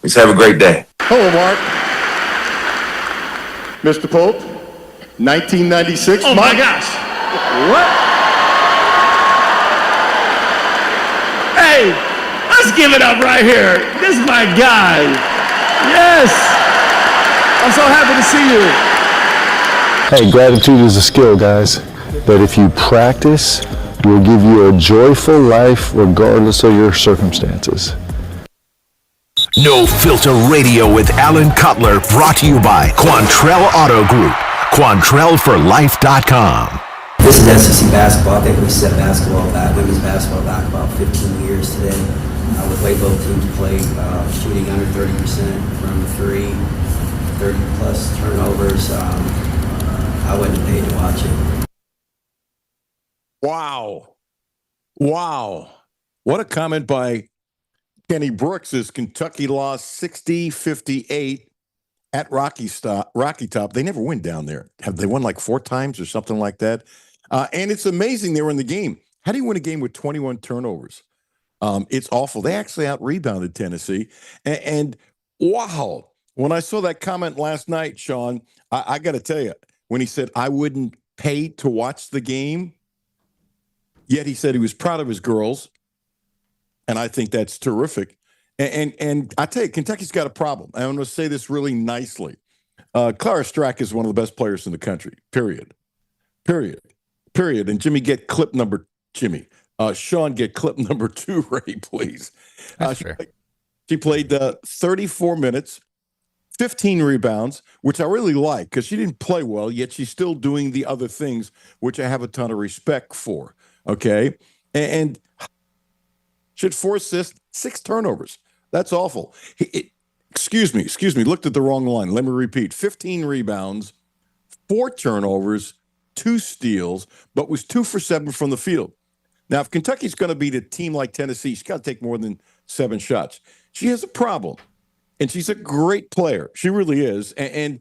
Just have a great day. Hello, Mark. Mr. Pope, 1996. Oh, my gosh. What? Hey, let's give it up right here. This is my guy. Yes. I'm so happy to see you. Hey, gratitude is a skill, guys. But if you practice, will give you a joyful life regardless of your circumstances. No Filter Radio with Alan Cutler, brought to you by Quantrell Auto Group. QuantrellForLife.com. This is SEC basketball. I think we set basketball back, women's basketball back about 15 years today. With way both teams played, shooting under 30% from three, 30 plus turnovers. I wasn't paid to watch it. Wow. What a comment by Kenny Brooks as Kentucky lost 60-58 at Rocky Top. They never win down there. Have they won like 4 times or something like that? And it's amazing they were in the game. How do you win a game with 21 turnovers? It's awful. They actually out-rebounded Tennessee. And wow, when I saw that comment last night, Sean, I got to tell you, when he said, I wouldn't pay to watch the game, yet he said he was proud of his girls, and I think that's terrific. And I tell you, Kentucky's got a problem. I'm going to say this really nicely. Clara Strack is one of the best players in the country, period. And Jimmy, get clip number Sean, get clip number 2 ready, please. She played 34 minutes, 15 rebounds, which I really like because she didn't play well, yet she's still doing the other things, which I have a ton of respect for. Okay. And she had 4 assists, 6 turnovers. That's awful. Excuse me. Looked at the wrong line. Let me repeat. 15 rebounds, 4 turnovers, 2 steals, but was 2 for 7 from the field. Now, if Kentucky's going to beat a team like Tennessee, she's got to take more than 7 shots. She has a problem, and she's a great player. She really is. And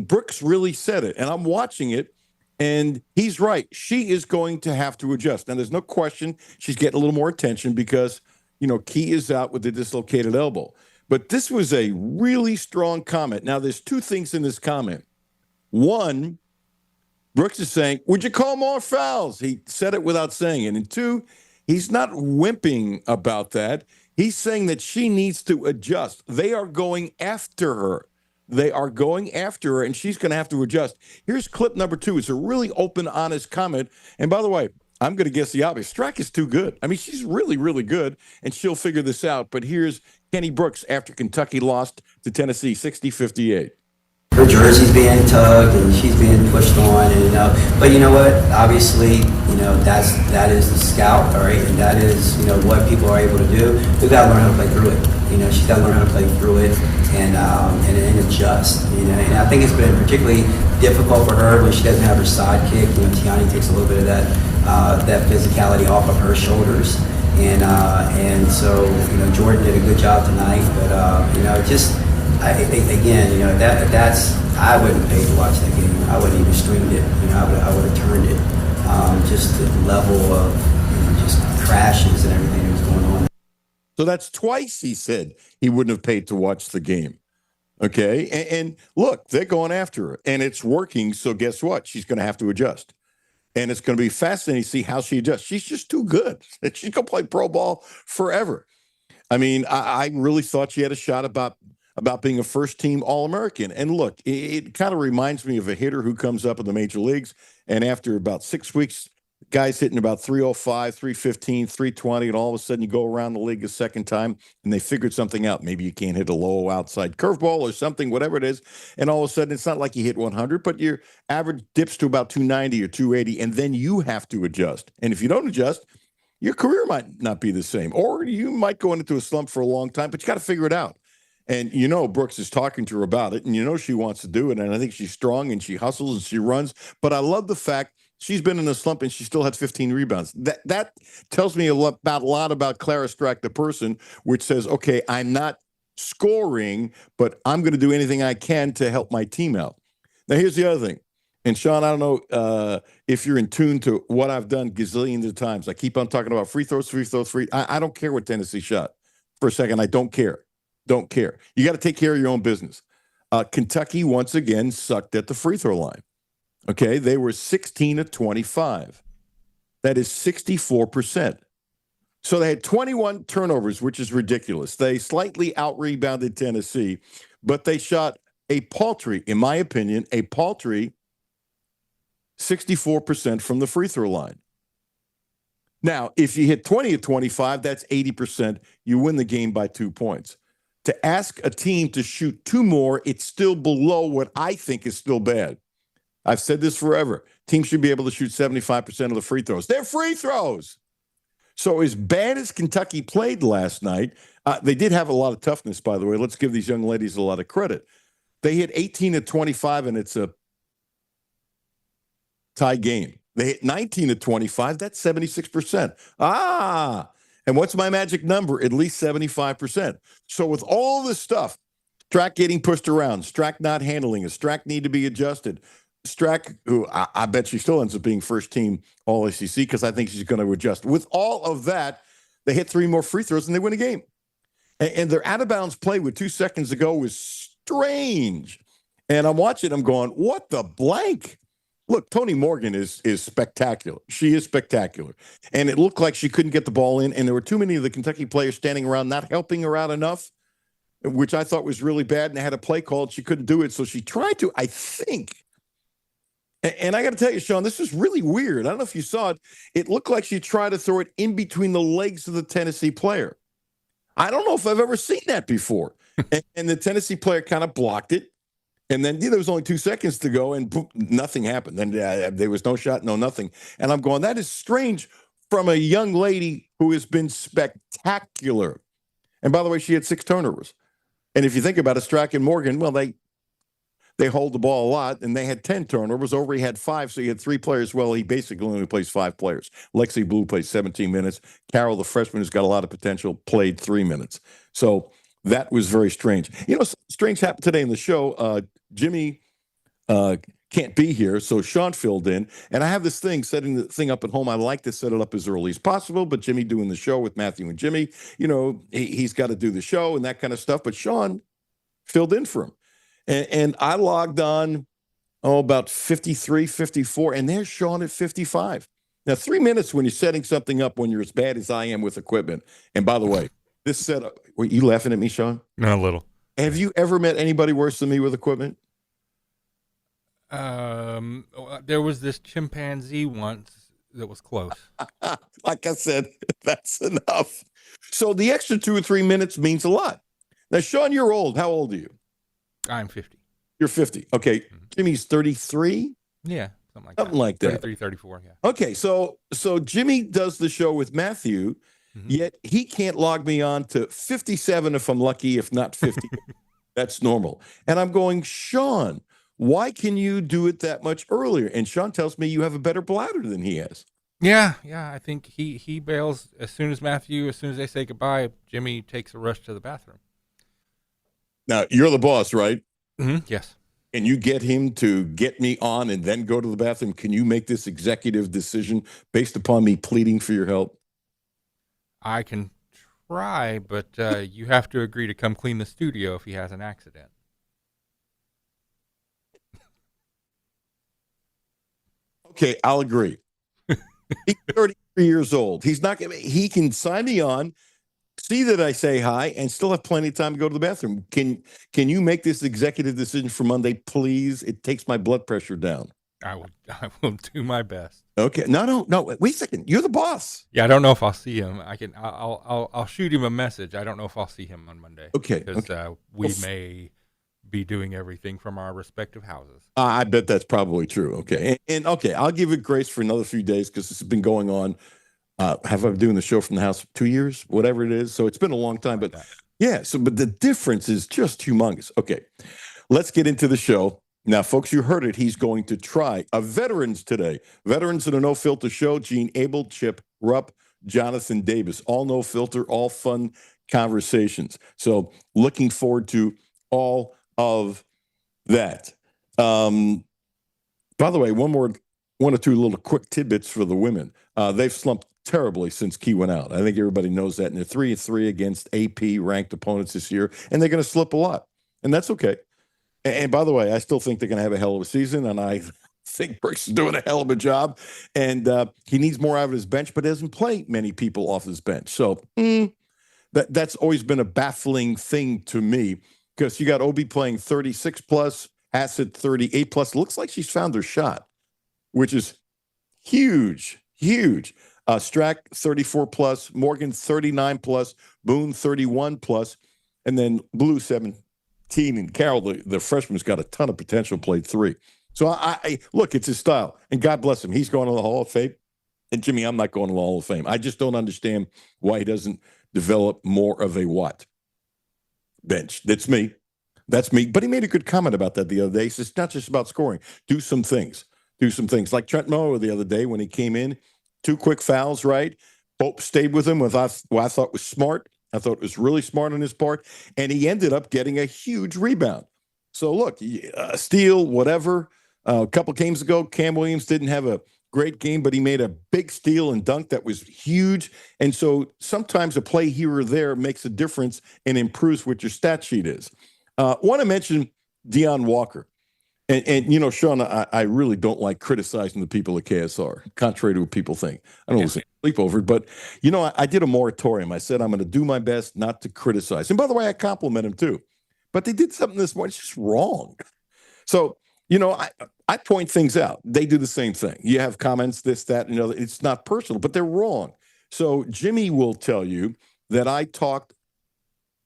Brooks really said it, and I'm watching it. And he's right. She is going to have to adjust. Now, there's no question she's getting a little more attention because, Key is out with the dislocated elbow. But this was a really strong comment. Now, there's 2 things in this comment. One, Brooks is saying, would you call more fouls? He said it without saying it. And 2, he's not wimping about that. He's saying that she needs to adjust. They are going after her. And she's going to have to adjust. Here's clip number 2. It's a really open, honest comment. And by the way, I'm going to guess the obvious. Strack is too good. I mean, she's really, really good, and she'll figure this out. But here's Kenny Brooks after Kentucky lost to Tennessee 60-58. Her jersey's being tugged and she's being pushed on, and but you know what? Obviously, that is the scout, all right, and that is what people are able to do. We've got to learn how to play through it. She's got to learn how to play through it and adjust. And I think it's been particularly difficult for her when she doesn't have her sidekick. Tiani takes a little bit of that physicality off of her shoulders, and so Jordan did a good job tonight, but I wouldn't pay to watch that game. I wouldn't even streamed it. I would have turned it. Just the level of just crashes and everything that was going on. So that's twice he said he wouldn't have paid to watch the game. Okay, and look, they're going after her, and it's working. So guess what? She's going to have to adjust, and it's going to be fascinating to see how she adjusts. She's just too good. She's going to play pro ball forever. I mean, I really thought she had a shot about being a first-team All-American. And look, it kind of reminds me of a hitter who comes up in the major leagues, and after about 6 weeks, guys hitting about 305, 315, 320, and all of a sudden you go around the league a second time, and they figured something out. Maybe you can't hit a low outside curveball or something, whatever it is, and all of a sudden it's not like you hit 100, but your average dips to about 290 or 280, and then you have to adjust. And if you don't adjust, your career might not be the same, or you might go into a slump for a long time, but you got to figure it out. And Brooks is talking to her about it, and she wants to do it, and I think she's strong, and she hustles, and she runs. But I love the fact she's been in a slump, and she still had 15 rebounds. That tells me a lot about Clara Strack, the person, which says, okay, I'm not scoring, but I'm going to do anything I can to help my team out. Now, here's the other thing. And, Sean, I don't know if you're in tune to what I've done gazillions of times. I keep on talking about free throws. I don't care what Tennessee shot. For a second, I don't care. don't care. You got to take care of your own business. Kentucky, once again, sucked at the free throw line. Okay, they were 16 of 25. That is 64%. So they had 21 turnovers, which is ridiculous. They slightly out-rebounded Tennessee, but they shot a paltry, in my opinion, 64% from the free throw line. Now, if you hit 20 of 25, that's 80%. You win the game by 2 points. To ask a team to shoot 2 more, it's still below what I think is still bad. I've said this forever. Teams should be able to shoot 75% of the free throws. They're free throws. So as bad as Kentucky played last night, they did have a lot of toughness, by the way. Let's give these young ladies a lot of credit. They hit 18 of 25, and it's a tie game. They hit 19 of 25. That's 76%. And what's my magic number? At least 75%. So with all this stuff, Strack getting pushed around, Strack not handling it, Strack need to be adjusted. Strack, who I bet she still ends up being first team All ACC because I think she's going to adjust. With all of that, they hit 3 more free throws and they win a game. And their out of bounds play with 2 seconds to go was strange. And I'm watching them going, what the blank? Look, Toni Morgan is spectacular. She is spectacular. And it looked like she couldn't get the ball in, and there were too many of the Kentucky players standing around not helping her out enough, which I thought was really bad, and they had a play called. She couldn't do it, so she tried to, I think. And I got to tell you, Sean, this was really weird. I don't know if you saw it. It looked like she tried to throw it in between the legs of the Tennessee player. I don't know if I've ever seen that before. and the Tennessee player kind of blocked it. And then there was only 2 seconds to go, and boom, nothing happened. Then there was no shot, no nothing. And I'm going, that is strange from a young lady who has been spectacular. And by the way, she had 6 turnovers. And if you think about it, Strack and Morgan, well, they hold the ball a lot, and they had 10 turnovers. Overy had 5, so he had 3 players. Well, he basically only plays 5 players. Lexi Blue plays 17 minutes. Carol, the freshman, who's got a lot of potential, played 3 minutes. So that was very strange. You know, strange happened today in the show. Jimmy can't be here, so Sean filled in. And I have this thing, setting the thing up at home. I like to set it up as early as possible, but Jimmy doing the show with Matthew and Jimmy, you know, he's got to do the show and that kind of stuff. But Sean filled in for him. And I logged on, about 53, 54, and there's Sean at 55. Now, 3 minutes when you're setting something up when you're as bad as I am with equipment. And by the way, this setup, were you laughing at me, Sean? No, a little. Have you ever met anybody worse than me with equipment? There was this chimpanzee once that was close. Like I said, that's enough. So the extra 2 or 3 minutes means a lot. Now, Sean, you're old. How old are you? I'm 50. You're 50. Okay. Mm-hmm. Jimmy's 33? Yeah, something like something like that. 33, 34, yeah. Okay, so Jimmy does the show with Matthew, yet he can't log me on to 57 if I'm lucky, if not 50. That's normal. And I'm going, Sean, why can you do it that much earlier? And Sean tells me you have a better bladder than he has. Yeah. I think he bails as soon as they say goodbye, Jimmy takes a rush to the bathroom. Now, you're the boss, right? Mm-hmm. Yes. And you get him to get me on and then go to the bathroom. Can you make this executive decision based upon me pleading for your help? I can try, but you have to agree to come clean the studio if he has an accident. Okay, I'll agree. He's 33 years old. He can sign me on, see that I say hi, and still have plenty of time to go to the bathroom. Can you make this executive decision for Monday, please? It takes my blood pressure down. I will do my best. Okay. No. Wait a second. You're the boss. Yeah, I don't know if I'll see him. I'll shoot him a message. I don't know if I'll see him on Monday. Okay. Because we may be doing everything from our respective houses. I bet that's probably true. Okay. And okay, I'll give it grace for another few days because this has been going on. Have I been doing the show from the house 2 years, whatever it is? So it's been a long time, but yeah. But the difference is just humongous. Okay. Let's get into the show. Now, folks, you heard it. He's going to try a veterans today. Veterans in a no filter show. Gene Abel, Chip Rupp, Jonathan Davis, all no filter, all fun conversations. So looking forward to all of that. By the way, one or two little quick tidbits for the women. They've slumped terribly since Key went out. I think everybody knows that. And they're 3-3 against AP ranked opponents this year, and they're going to slip a lot. And that's okay. And by the way, I still think they're going to have a hell of a season, and I think Brooks is doing a hell of a job. And he needs more out of his bench, but doesn't play many people off his bench. So that's always been a baffling thing to me, because you got Obi playing 36 plus, Hassett 38 plus. Looks like she's found her shot, which is huge, huge. Strack 34 plus, Morgan 39 plus, Boone 31 plus, and then Blue 17. And Carroll, the freshman's got a ton of potential, played 3. So I look, it's his style, and God bless him. He's going to the Hall of Fame. And Jimmy, I'm not going to the Hall of Fame. I just don't understand why he doesn't develop more of a what? Bench. That's me. That's me. But he made a good comment about that the other day. He says, it's not just about scoring. Do some things. Do some things. Like Trent Miller the other day when he came in, 2 quick fouls, right? Pope stayed with him with what I thought was smart. I thought it was really smart on his part. And he ended up getting a huge rebound. So look, steal, whatever. A couple games ago, Cam Williams didn't have a great game, but he made a big steal and dunk that was huge. And so sometimes a play here or there makes a difference and improves what your stat sheet is. Want to mention Deion Walker. And you know, Sean, I really don't like criticizing the people at KSR, contrary to what people think. I don't lose sleep over it, but, you know, I did a moratorium. I said I'm going to do my best not to criticize. And by the way, I compliment him too. But they did something this morning. It's just wrong. So, you know, I point things out. They do the same thing. You have comments, this, that, and other. It's not personal, but they're wrong. So Jimmy will tell you that I talked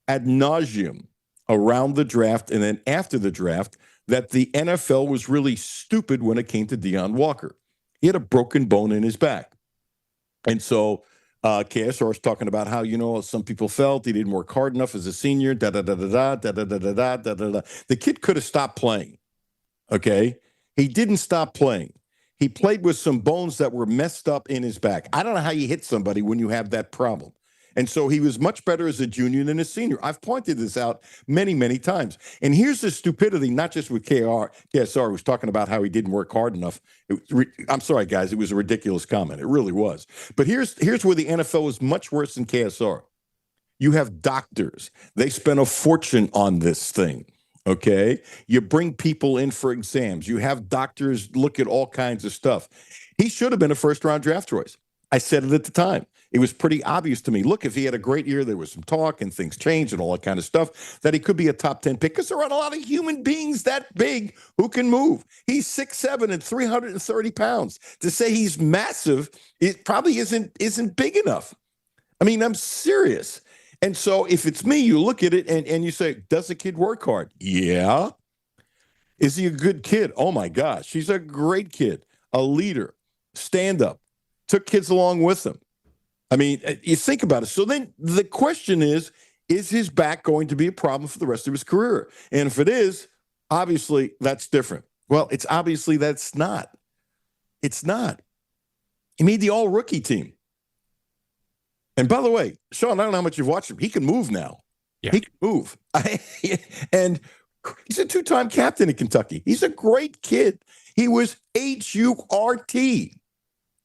ad nauseum around the draft and then after the draft that the NFL was really stupid when it came to Deion Walker. He had a broken bone in his back. And so KSR is talking about how, you know, some people felt he didn't work hard enough as a senior, da-da-da-da-da, da-da-da-da-da, da-da-da. The kid could have stopped playing, okay? He didn't stop playing. He played with some bones that were messed up in his back. I don't know how you hit somebody when you have that problem. And so he was much better as a junior than a senior. I've pointed this out many, many times. And here's the stupidity, not just with KSR, who's talking about how he didn't work hard enough. I'm sorry, guys. It was a ridiculous comment. It really was. But here's where the NFL is much worse than KSR. You have doctors. They spend a fortune on this thing. Okay. You bring people in for exams. You have doctors look at all kinds of stuff. He should have been a first-round draft choice. I said it at the time. It was pretty obvious to me. Look, if he had a great year, there was some talk and things changed and all that kind of stuff, that he could be a top 10 pick, because there aren't a lot of human beings that big who can move. He's 6'7" and 330 pounds. To say he's massive, it probably isn't big enough. I mean, I'm serious. And so if it's me, you look at it and you say, does the kid work hard? Yeah. Is he a good kid? Oh, my gosh. He's a great kid, a leader, stand-up, took kids along with him. I mean, you think about it. So then the question is his back going to be a problem for the rest of his career? And if it is, obviously that's different. Well, it's obviously that's not. It's not. He made the all-rookie team. And by the way, Sean, I don't know how much you've watched him. He can move now. Yeah. He can move. And he's a 2-time captain in Kentucky. He's a great kid. He was HURT.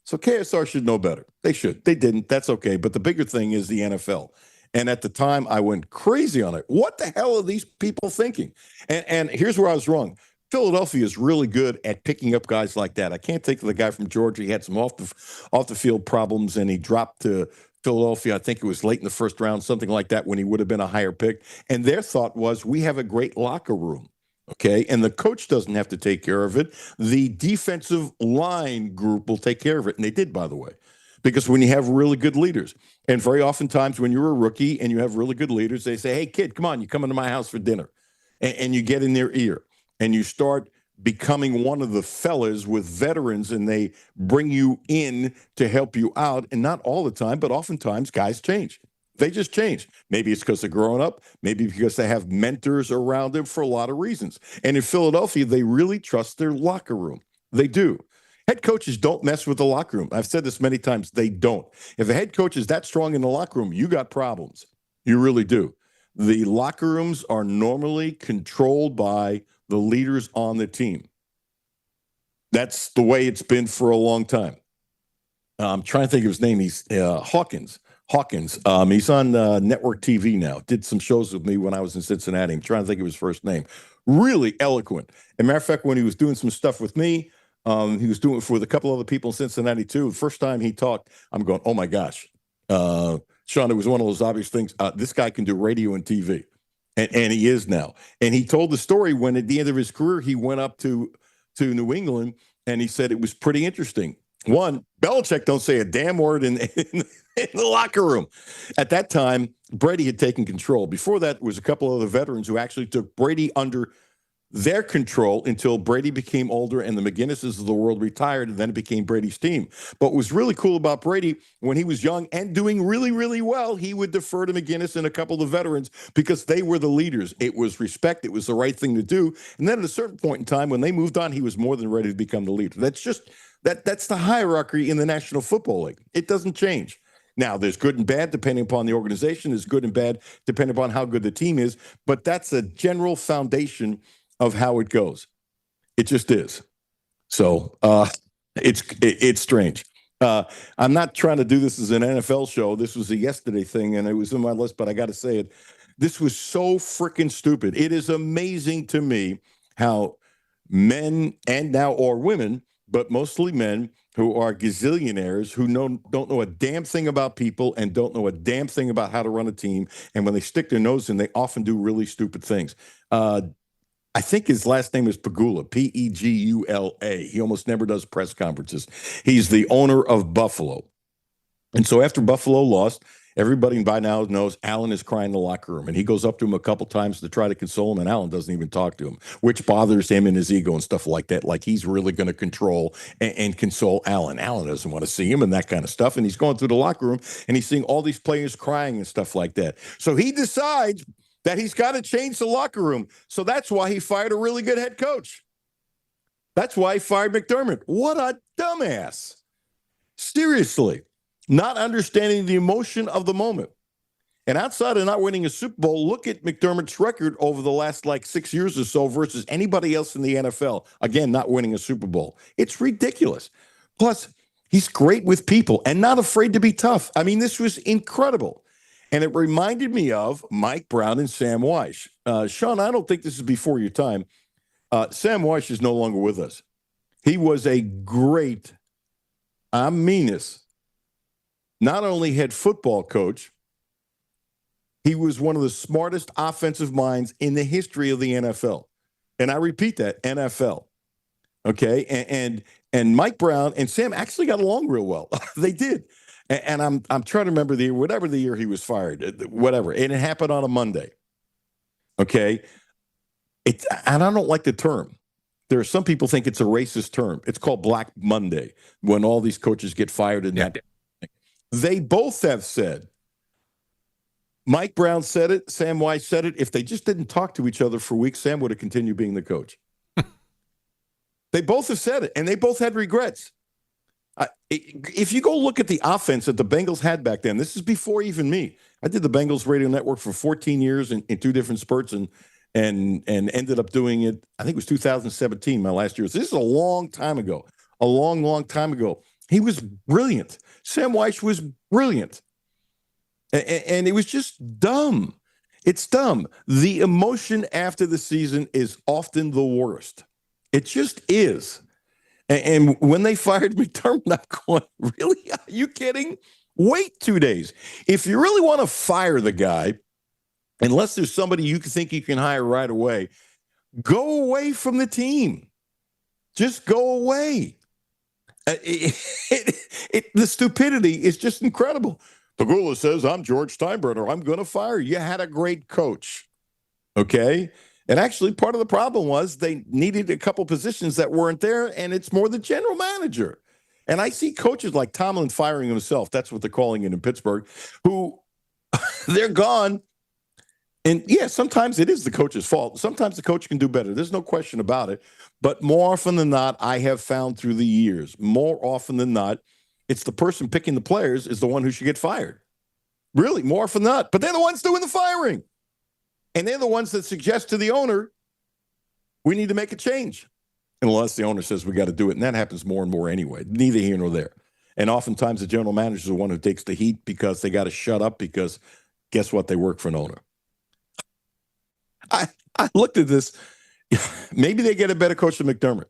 So KSR should know better. They should. They didn't. That's okay. But the bigger thing is the NFL. And at the time, I went crazy on it. What the hell are these people thinking? And here's where I was wrong. Philadelphia is really good at picking up guys like that. I can't think of the guy from Georgia. He had some off the field problems, and he dropped to Philadelphia. I think it was late in the first round, something like that, when he would have been a higher pick. And their thought was, we have a great locker room. Okay, and the coach doesn't have to take care of it. The defensive line group will take care of it. And they did, by the way, because when you have really good leaders, and very oftentimes when you're a rookie and you have really good leaders, they say, hey, kid, come on, you come into my house for dinner. And you get in their ear and you start becoming one of the fellas with veterans, and they bring you in to help you out. And not all the time, but oftentimes guys change. They just change. Maybe it's because they're growing up. Maybe because they have mentors around them for a lot of reasons. And in Philadelphia, they really trust their locker room. They do. Head coaches don't mess with the locker room. I've said this many times. They don't. If a head coach is that strong in the locker room, you got problems. You really do. The locker rooms are normally controlled by the leaders on the team. That's the way it's been for a long time. I'm trying to think of his name. He's Hawkins. Hawkins. He's on network TV now. Did some shows with me when I was in Cincinnati. I'm trying to think of his first name. Really eloquent. As a matter of fact, when he was doing some stuff with me, he was doing it with a couple other people in Cincinnati too. The first time he talked, I'm going, oh my gosh. Sean, it was one of those obvious things. This guy can do radio and TV. And he is now. And he told the story when at the end of his career, he went up to New England and he said it was pretty interesting. One, Belichick don't say a damn word in the locker room. At that time, Brady had taken control. Before that, there was a couple of other veterans who actually took Brady under their control until Brady became older and the McGinnises of the world retired, and then it became Brady's team. But what was really cool about Brady, when he was young and doing really, really well, he would defer to McGinnis and a couple of the veterans because they were the leaders. It was respect. It was the right thing to do. And then at a certain point in time, when they moved on, he was more than ready to become the leader. That's just that's the hierarchy in the National Football League. It doesn't change. Now, there's good and bad depending upon the organization. There's good and bad depending upon how good the team is. But that's a general foundation of how it goes. It just is. So it's strange. I'm not trying to do this as an NFL show. This was a yesterday thing, and it was in my list, but I got to say it. This was so freaking stupid. It is amazing to me how men or women, but mostly men who are gazillionaires who don't know a damn thing about people and don't know a damn thing about how to run a team. And when they stick their nose in, they often do really stupid things. I think his last name is Pegula, Pegula. He almost never does press conferences. He's the owner of Buffalo. And so after Buffalo lost, everybody by now knows Allen is crying in the locker room. And he goes up to him a couple times to try to console him, and Allen doesn't even talk to him, which bothers him and his ego and stuff like that. Like he's really going to control and console Allen. Allen doesn't want to see him and that kind of stuff. And he's going through the locker room, and he's seeing all these players crying and stuff like that. So he decides that he's got to change the locker room. So that's why he fired a really good head coach. That's why he fired McDermott. What a dumbass. Seriously. Not understanding the emotion of the moment. And outside of not winning a Super Bowl, look at McDermott's record over the last 6 years or so versus anybody else in the NFL. Again, not winning a Super Bowl. It's ridiculous. Plus, he's great with people and not afraid to be tough. I mean, this was incredible. And it reminded me of Mike Brown and Sam Weish. Sean, I don't think this is before your time. Sam Weish is no longer with us. He was a great, I mean this, not only head football coach, he was one of the smartest offensive minds in the history of the NFL. And I repeat that, NFL. Okay? And Mike Brown and Sam actually got along real well. They did. And I'm trying to remember the year, whatever the year he was fired, whatever. And it happened on a Monday. Okay? And I don't like the term. There are some people think it's a racist term. It's called Black Monday when all these coaches get fired in that. They both have said, Mike Brown said it, Sam Weiss said it. If they just didn't talk to each other for weeks, Sam would have continued being the coach. They both have said it, and they both had regrets. If you go look at the offense that the Bengals had back then, this is before even me. I did the Bengals radio network for 14 years in two different spurts and ended up doing it, I think it was 2017, my last year. So this is a long time ago, a long, long time ago. He was brilliant. Sam Weiss was brilliant. And it was just dumb. It's dumb. The emotion after the season is often the worst. It just is. And when they fired McDermott, I'm going, really? Are you kidding? Wait 2 days. If you really want to fire the guy, unless there's somebody you think you can hire right away, go away from the team. Just go away. The stupidity is just incredible. Pegula says, I'm George Steinbrenner. I'm going to fire you. You had a great coach. Okay? And actually, part of the problem was they needed a couple positions that weren't there, and it's more the general manager. And I see coaches like Tomlin firing himself. That's what they're calling it in Pittsburgh, who they're gone. And, yeah, sometimes it is the coach's fault. Sometimes the coach can do better. There's no question about it. But more often than not, I have found through the years, more often than not, it's the person picking the players is the one who should get fired. Really, more often than not. But they're the ones doing the firing. And they're the ones that suggest to the owner, we need to make a change. Unless the owner says we got to do it. And that happens more and more anyway. Neither here nor there. And oftentimes the general manager is the one who takes the heat because they got to shut up because guess what? They work for an owner. I looked at this. Maybe they get a better coach than McDermott.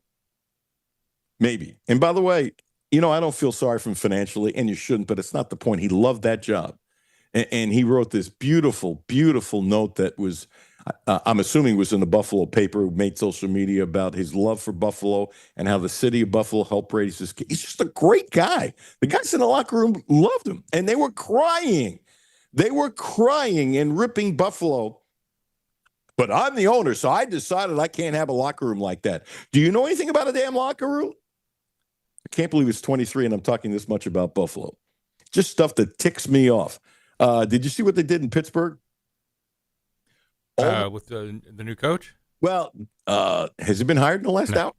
Maybe. And by the way, I don't feel sorry for him financially, and you shouldn't, but it's not the point. He loved that job. And he wrote this beautiful, beautiful note that was, I'm assuming was in the Buffalo paper, made social media about his love for Buffalo and how the city of Buffalo helped raise his kid. He's just a great guy. The guys in the locker room loved him, and they were crying. They were crying and ripping Buffalo. But I'm the owner, so I decided I can't have a locker room like that. Do you know anything about a damn locker room? I can't believe it's 23 and I'm talking this much about Buffalo. Just stuff that ticks me off. Did you see what they did in Pittsburgh? With the new coach? Well, has he been hired in the last hour?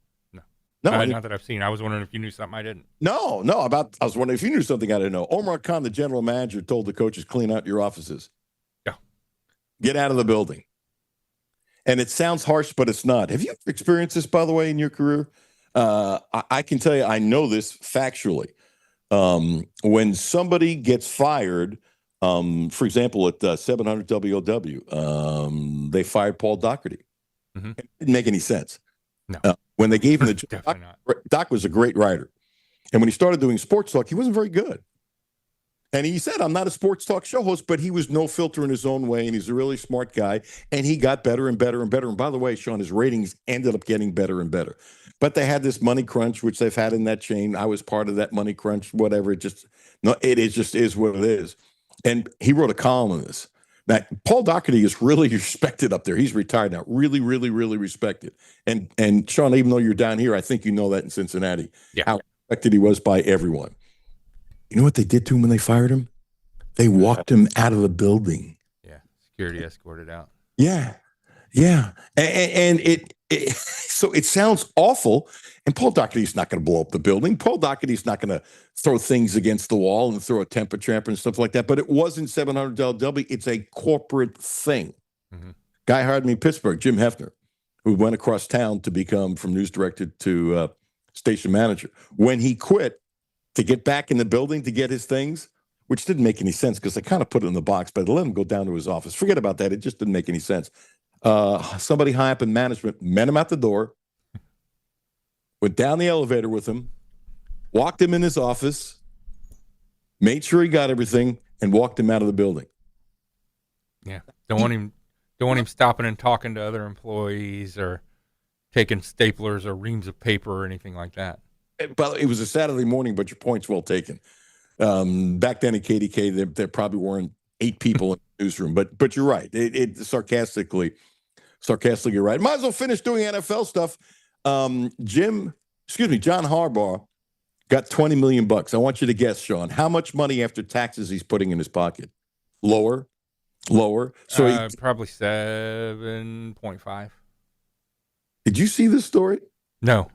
No, not that I've seen. I was wondering if you knew something I didn't. No. I was wondering if you knew something I didn't know. Omar Khan, the general manager, told the coaches, clean out your offices. Yeah. Get out of the building. And it sounds harsh, but it's not. Have you experienced this, by the way, in your career? I can tell you, I know this factually. When somebody gets fired, for example, at 700 WOW, they fired Paul Doherty. Mm-hmm. It didn't make any sense. No. When they gave him the job, Doc was a great writer. And when he started doing sports talk, he wasn't very good. And he said, I'm not a sports talk show host, but he was no filter in his own way, and he's a really smart guy, and he got better and better and better. And by the way, Sean, his ratings ended up getting better and better. But they had this money crunch, which they've had in that chain. I was part of that money crunch, whatever. It just what it is. And he wrote a column on this. Now, Paul Doherty is really respected up there. He's retired now. Really, really, really respected. And Sean, even though you're down here, I think you know that in Cincinnati, how respected he was by everyone. You know what they did to him when they fired him? They walked him out of the building. Yeah, security escorted out. Yeah. And so it sounds awful. And Paul Doherty's not going to blow up the building. Paul Doherty's not going to throw things against the wall and throw a temper tantrum and stuff like that. But it wasn't 700 LW. It's a corporate thing. Mm-hmm. Guy hired me in Pittsburgh, Jim Hefner, who went across town to become from news director to station manager. When he quit, to get back in the building to get his things, which didn't make any sense because they kind of put it in the box, but they let him go down to his office. Forget about that. It just didn't make any sense. Somebody high up in management met him at the door, went down the elevator with him, walked him in his office, made sure he got everything, and walked him out of the building. Yeah. Don't want him stopping and talking to other employees or taking staplers or reams of paper or anything like that. But it was a Saturday morning, but your point's well taken. Back then at KDK, there probably weren't 8 people in the newsroom, but you're right. It sarcastically, you're right. Might as well finish doing NFL stuff. John Harbaugh got $20 million. I want you to guess, Sean, how much money after taxes he's putting in his pocket? Lower. So probably 7.5. Did you see this story? No.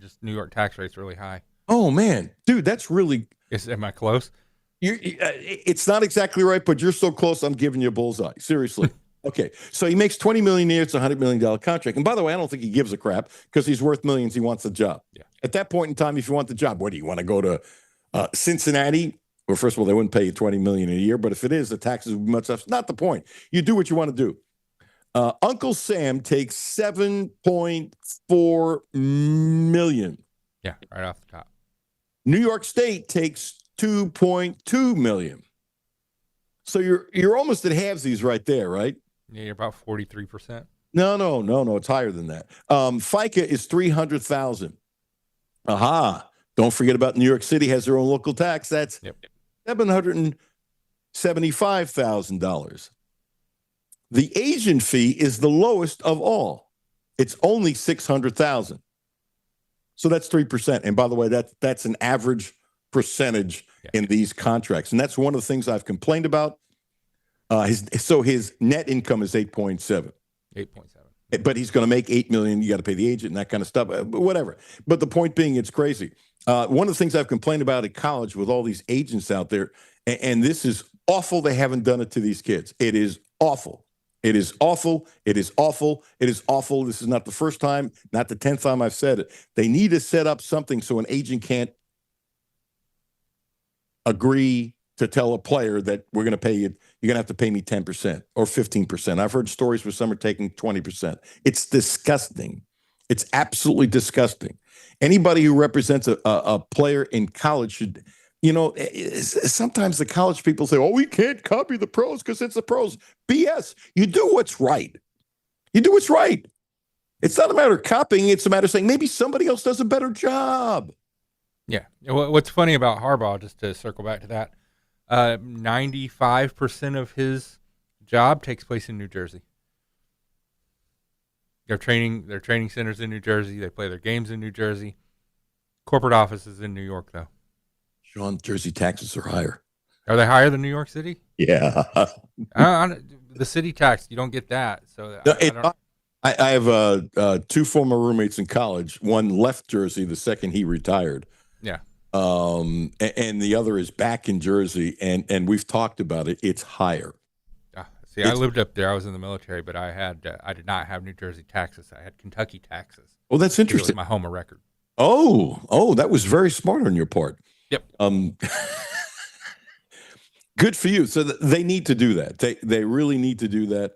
Just New York tax rate's really high. Oh man, dude, that's really. Am I close? It's not exactly right, but you're so close. I'm giving you a bullseye. Seriously. Okay, so he makes $20 million a year. It's a $100 million contract. And by the way, I don't think he gives a crap because he's worth millions. He wants the job. Yeah. At that point in time, if you want the job, what do you want to go to Cincinnati? Well, first of all, they wouldn't pay you $20 million a year, but if it is, the taxes would be much less. Not the point. You do what you want to do. Uncle Sam takes $7.4 million. Yeah, right off the top. New York State takes $2.2 million. So you're almost at halvesies right there, right? Yeah, you're about 43%. No. It's higher than that. FICA is $300,000. Aha! Don't forget about New York City has their own local tax. That's $775,000. The agent fee is the lowest of all. It's only $600,000. So that's 3%. And by the way, that's an average percentage in these contracts. And that's one of the things I've complained about. His net income is 8.7. 8.7. But he's going to make $8 million. You got to pay the agent and that kind of stuff. Whatever. But the point being, it's crazy. One of the things I've complained about at college with all these agents out there, and this is awful. They haven't done it to these kids. It is awful. It is awful. It is awful. It is awful. This is not the first time, not the 10th time I've said it. They need to set up something so an agent can't agree to tell a player that we're going to pay you, you're going to have to pay me 10% or 15%. I've heard stories where some are taking 20%. It's disgusting. It's absolutely disgusting. Anybody who represents a player in college should, sometimes the college people say, oh, we can't copy the pros because it's the pros. BS. You do what's right. You do what's right. It's not a matter of copying. It's a matter of saying maybe somebody else does a better job. Yeah. What's funny about Harbaugh, just to circle back to that, 95% of his job takes place in New Jersey. Their training centers in New Jersey. They play their games in New Jersey. Corporate offices in New York, though. Sean, Jersey taxes are higher. Are they higher than New York City? Yeah. The city tax, you don't get that. So I have two former roommates in college. One left Jersey the second he retired. Yeah. And the other is back in Jersey, and we've talked about it. It's higher. I lived up there. I was in the military, but I did not have New Jersey taxes. I had Kentucky taxes. Oh, that's interesting. My home of record. Oh, that was very smart on your part. Yep. Good for you. So they need to do that. They really need to do that.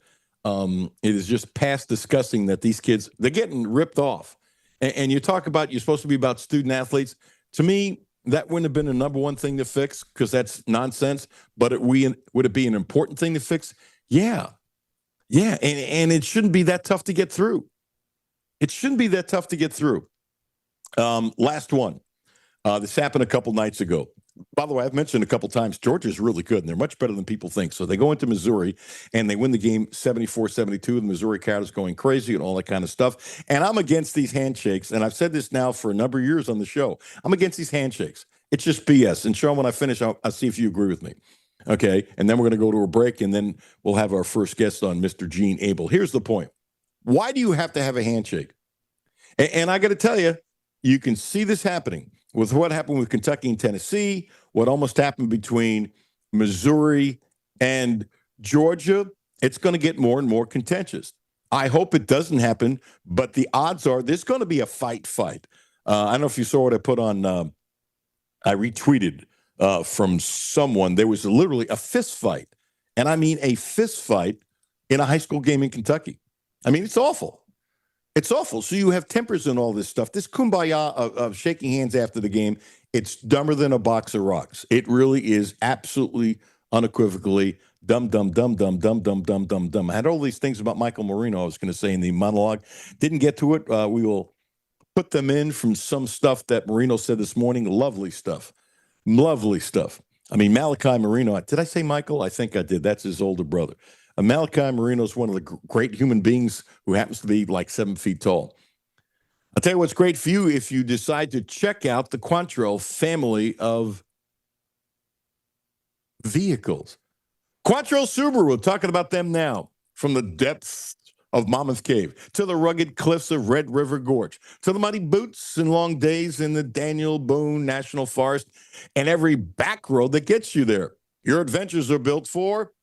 It is just past disgusting that these kids, they're getting ripped off. And you talk about, you're supposed to be about student athletes. To me, that wouldn't have been the number one thing to fix because that's nonsense. But would it be an important thing to fix? Yeah. And it shouldn't be that tough to get through. Last one. This happened a couple nights ago. By the way, I've mentioned a couple times, Georgia's really good, and they're much better than people think. So they go into Missouri, and they win the game 74-72. The Missouri crowd is going crazy and all that kind of stuff. And I'm against these handshakes, and I've said this now for a number of years on the show. I'm against these handshakes. It's just BS. And Sean, when I finish, I'll see if you agree with me. Okay, and then we're going to go to a break, and then we'll have our first guest on, Mr. Gene Abel. Here's the point. Why do you have to have a handshake? And I got to tell you, you can see this happening with what happened with Kentucky and Tennessee, what almost happened between Missouri and Georgia. It's going to get more and more contentious. I hope it doesn't happen, but the odds are there's going to be a fight. I don't know if you saw what I put on, I retweeted from someone. There was literally a fist fight, and I mean a fist fight in a high school game in Kentucky. I mean, it's awful. It's awful. So you have tempers and all this stuff. This kumbaya of shaking hands after the game, it's dumber than a box of rocks. It really is absolutely unequivocally dumb. I had all these things about Michael Marino I was going to say in the monologue. Didn't get to it. We will put them in from some stuff that Marino said this morning. Lovely stuff. I mean, Malachi Marino. Did I say Michael? I think I did. That's his older brother. Malachi Marino is one of the great human beings who happens to be like 7 feet tall. I'll tell you what's great for you if you decide to check out the Quantrill family of vehicles. Quantrill Subaru, we're talking about them now. From the depths of Monmouth Cave to the rugged cliffs of Red River Gorge to the muddy boots and long days in the Daniel Boone National Forest and every back road that gets you there. Your adventures are built for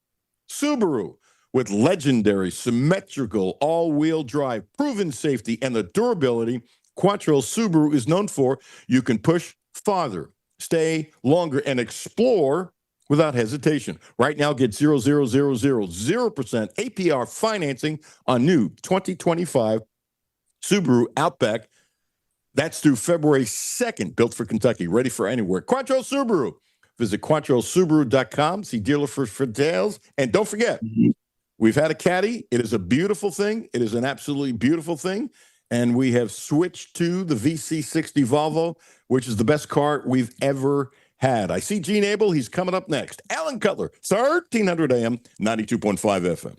Subaru. With legendary, symmetrical, all-wheel drive, proven safety, and the durability Quantrill Subaru is known for, you can push farther, stay longer, and explore without hesitation. Right now, get 0% APR financing on new 2025 Subaru Outback. That's through February 2nd, built for Kentucky, ready for anywhere. Quantrill Subaru. Visit QuantrillSubaru.com, see dealer for details, and don't forget, we've had a Caddy. It is a beautiful thing. It is an absolutely beautiful thing. And we have switched to the VC60 Volvo, which is the best car we've ever had. I see Gene Abel. He's coming up next. Alan Cutler, 1300 AM, 92.5 FM.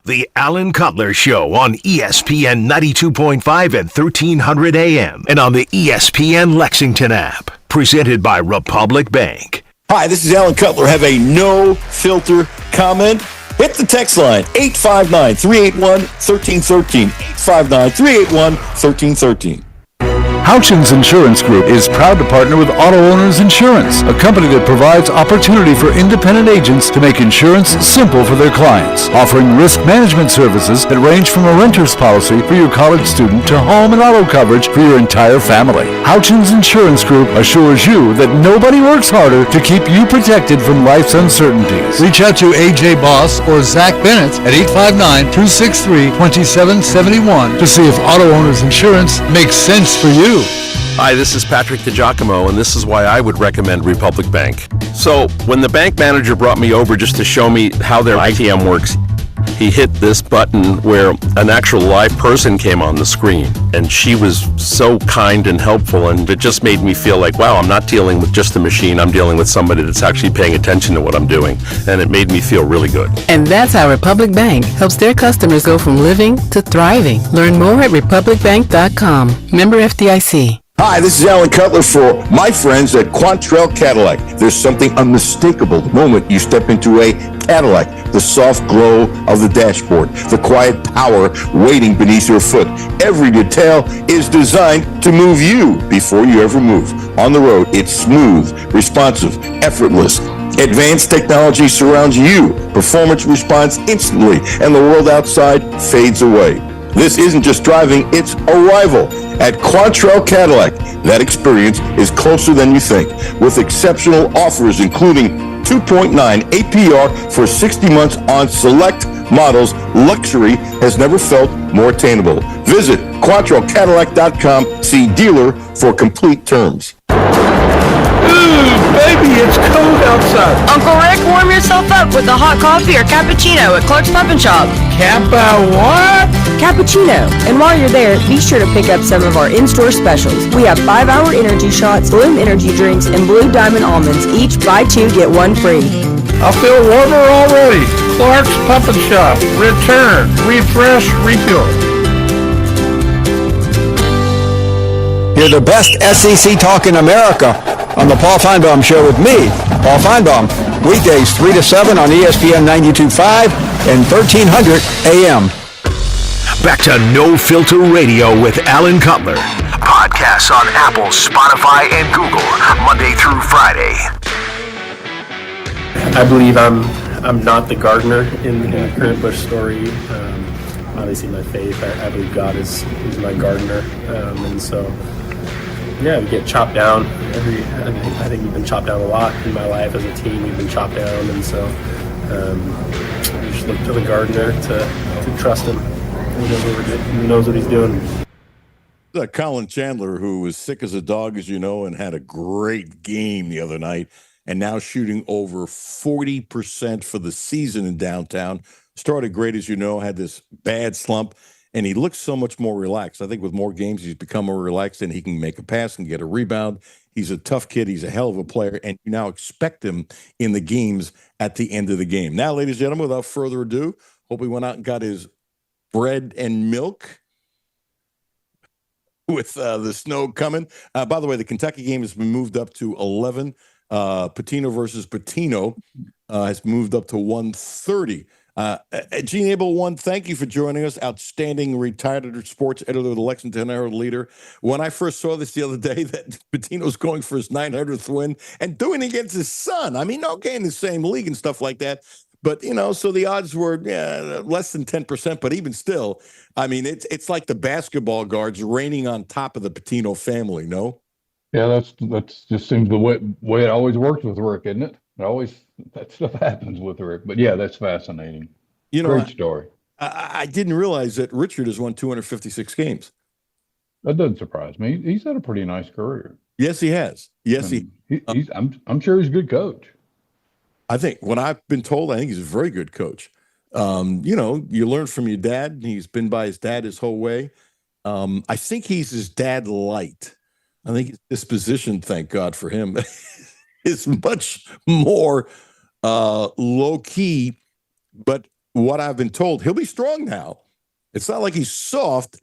The Alan Cutler Show on ESPN 92.5 and 1300 AM and on the ESPN Lexington app. Presented by Republic Bank. Hi, this is Alan Cutler. Have a no-filter comment? Hit the text line, 859-381-1313. 859-381-1313. Houchins Insurance Group is proud to partner with Auto Owners Insurance, a company that provides opportunity for independent agents to make insurance simple for their clients, offering risk management services that range from a renter's policy for your college student to home and auto coverage for your entire family. Houchins Insurance Group assures you that nobody works harder to keep you protected from life's uncertainties. Reach out to AJ Boss or Zach Bennett at 859-263-2771 to see if Auto Owners Insurance makes sense for you. Hi, this is Patrick DiGiacomo, and this is why I would recommend Republic Bank. So, when the bank manager brought me over just to show me how their ITM works, he hit this button where an actual live person came on the screen, and she was so kind and helpful, and it just made me feel like, wow, I'm not dealing with just a machine, I'm dealing with somebody that's actually paying attention to what I'm doing, and it made me feel really good. And that's how Republic Bank helps their customers go from living to thriving. Learn more at republicbank.com. Member FDIC. Hi, this is Alan Cutler for my friends at Quantrell Cadillac. There's something unmistakable the moment you step into a Cadillac. The soft glow of the dashboard, the quiet power waiting beneath your foot. Every detail is designed to move you before you ever move. On the road, it's smooth, responsive, effortless. Advanced technology surrounds you. Performance responds instantly, and the world outside fades away. This isn't just driving, it's arrival. At Quantrell Cadillac, that experience is closer than you think, with exceptional offers including 2.9 APR for 60 months on select models. Luxury has never felt more attainable. Visit QuantrellCadillac.com. See dealer for complete terms. Baby, it's cold outside. Uncle Rick, warm yourself up with a hot coffee or cappuccino at Clark's Pub and Shop. What? Cappuccino. And while you're there, be sure to pick up some of our in-store specials. We have 5-hour energy shots, Bloom energy drinks, and Blue Diamond almonds. Each buy 2, get 1 free. I feel warmer already. Clark's Pub and Shop. Return, refresh, refuel. You're the best SEC talk in America on the Paul Feinbaum Show with me, Paul Feinbaum. Weekdays 3 to 7 on ESPN 92.5 and 1300 AM. Back to No Filter Radio with Alan Cutler. Podcasts on Apple, Spotify, and Google, Monday through Friday. I believe I'm not the gardener in the current Bush story. Obviously, my faith, I believe God is my gardener, and so. Yeah, we get chopped down. I think we've been chopped down a lot in my life as a team. We've been chopped down, and so we just look to the gardener to trust him. He knows what he's doing. Colin Chandler, who was sick as a dog, as you know, and had a great game the other night, and now shooting over 40% for the season in downtown. Started great, as you know, had this bad slump. And he looks so much more relaxed. I think with more games, he's become more relaxed, and he can make a pass and get a rebound. He's a tough kid. He's a hell of a player, and you now expect him in the games at the end of the game. Now, ladies and gentlemen, without further ado, hope he went out and got his bread and milk with the snow coming. By the way, the Kentucky game has been moved up to 11. Patino versus Patino has moved up to 1:30. Gene Abel, one, thank you for joining us. Outstanding retired sports editor of the Lexington Herald-Leader. When I first saw this the other day, that Patino's going for his 900th win and doing it against his son. I mean, okay, in the same league and stuff like that. But, so the odds were less than 10%. But even still, I mean, it's like the basketball guards reigning on top of the Patino family, no? Yeah, that's just seems the way it always works with Rick, isn't it? That stuff happens with Rick. But yeah, that's fascinating. Great story. I didn't realize that Richard has won 256 games. That doesn't surprise me. He's had a pretty nice career. Yes, he has. Yes, I'm sure he's a good coach. I think what I've been told, I think he's a very good coach. You learn from your dad. He's been by his dad his whole way. I think he's his dad light. I think his disposition, thank God for him, is much more low key. But what I've been told, he'll be strong now. It's not like he's soft,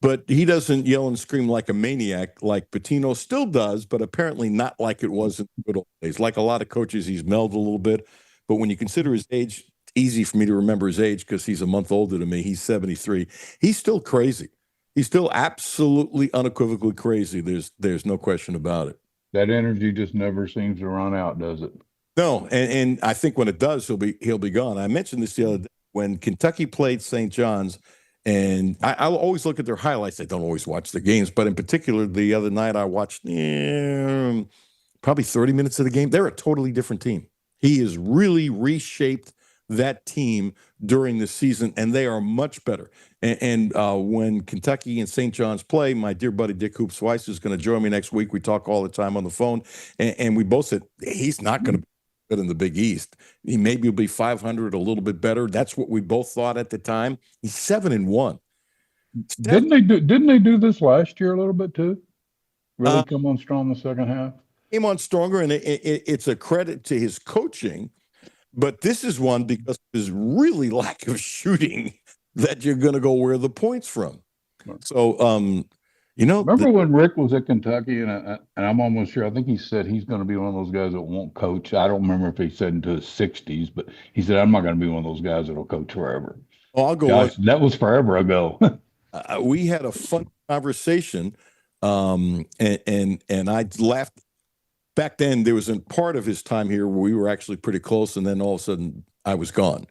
but he doesn't yell and scream like a maniac like Patino still does, but apparently not like it was in the good old days. Like a lot of coaches, he's melded a little bit. But when you consider his age, it's easy for me to remember his age because he's a month older than me. He's 73. He's still crazy. He's still absolutely unequivocally crazy. There's no question about it. That energy just never seems to run out, does it? No, and I think when it does, he'll be gone. I mentioned this the other day when Kentucky played St. John's, and I'll always look at their highlights. I don't always watch the games, but in particular, the other night I watched probably 30 minutes of the game. They're a totally different team. He has really reshaped that team during the season, and they are much better. And when Kentucky and St. John's play, my dear buddy Dick Hoops Weiss is going to join me next week. We talk all the time on the phone, and we both said he's not going to be good in the Big East. He maybe will be 500, a little bit better. That's what we both thought at the time. He's 7-1. Didn't they do this last year a little bit too? Really come on strong the second half? Came on stronger, and it's a credit to his coaching. But this is one because of his really lack of shooting that you're going to go where the points from. So, remember when Rick was at Kentucky, and I'm almost sure, I think he said he's going to be one of those guys that won't coach. I don't remember if he said into his 60s, but he said, I'm not going to be one of those guys that'll coach forever. Oh, I'll go. Gosh, that was forever ago. We had a fun conversation, and I laughed. Back then, there was a part of his time here where we were actually pretty close, and then all of a sudden, I was gone.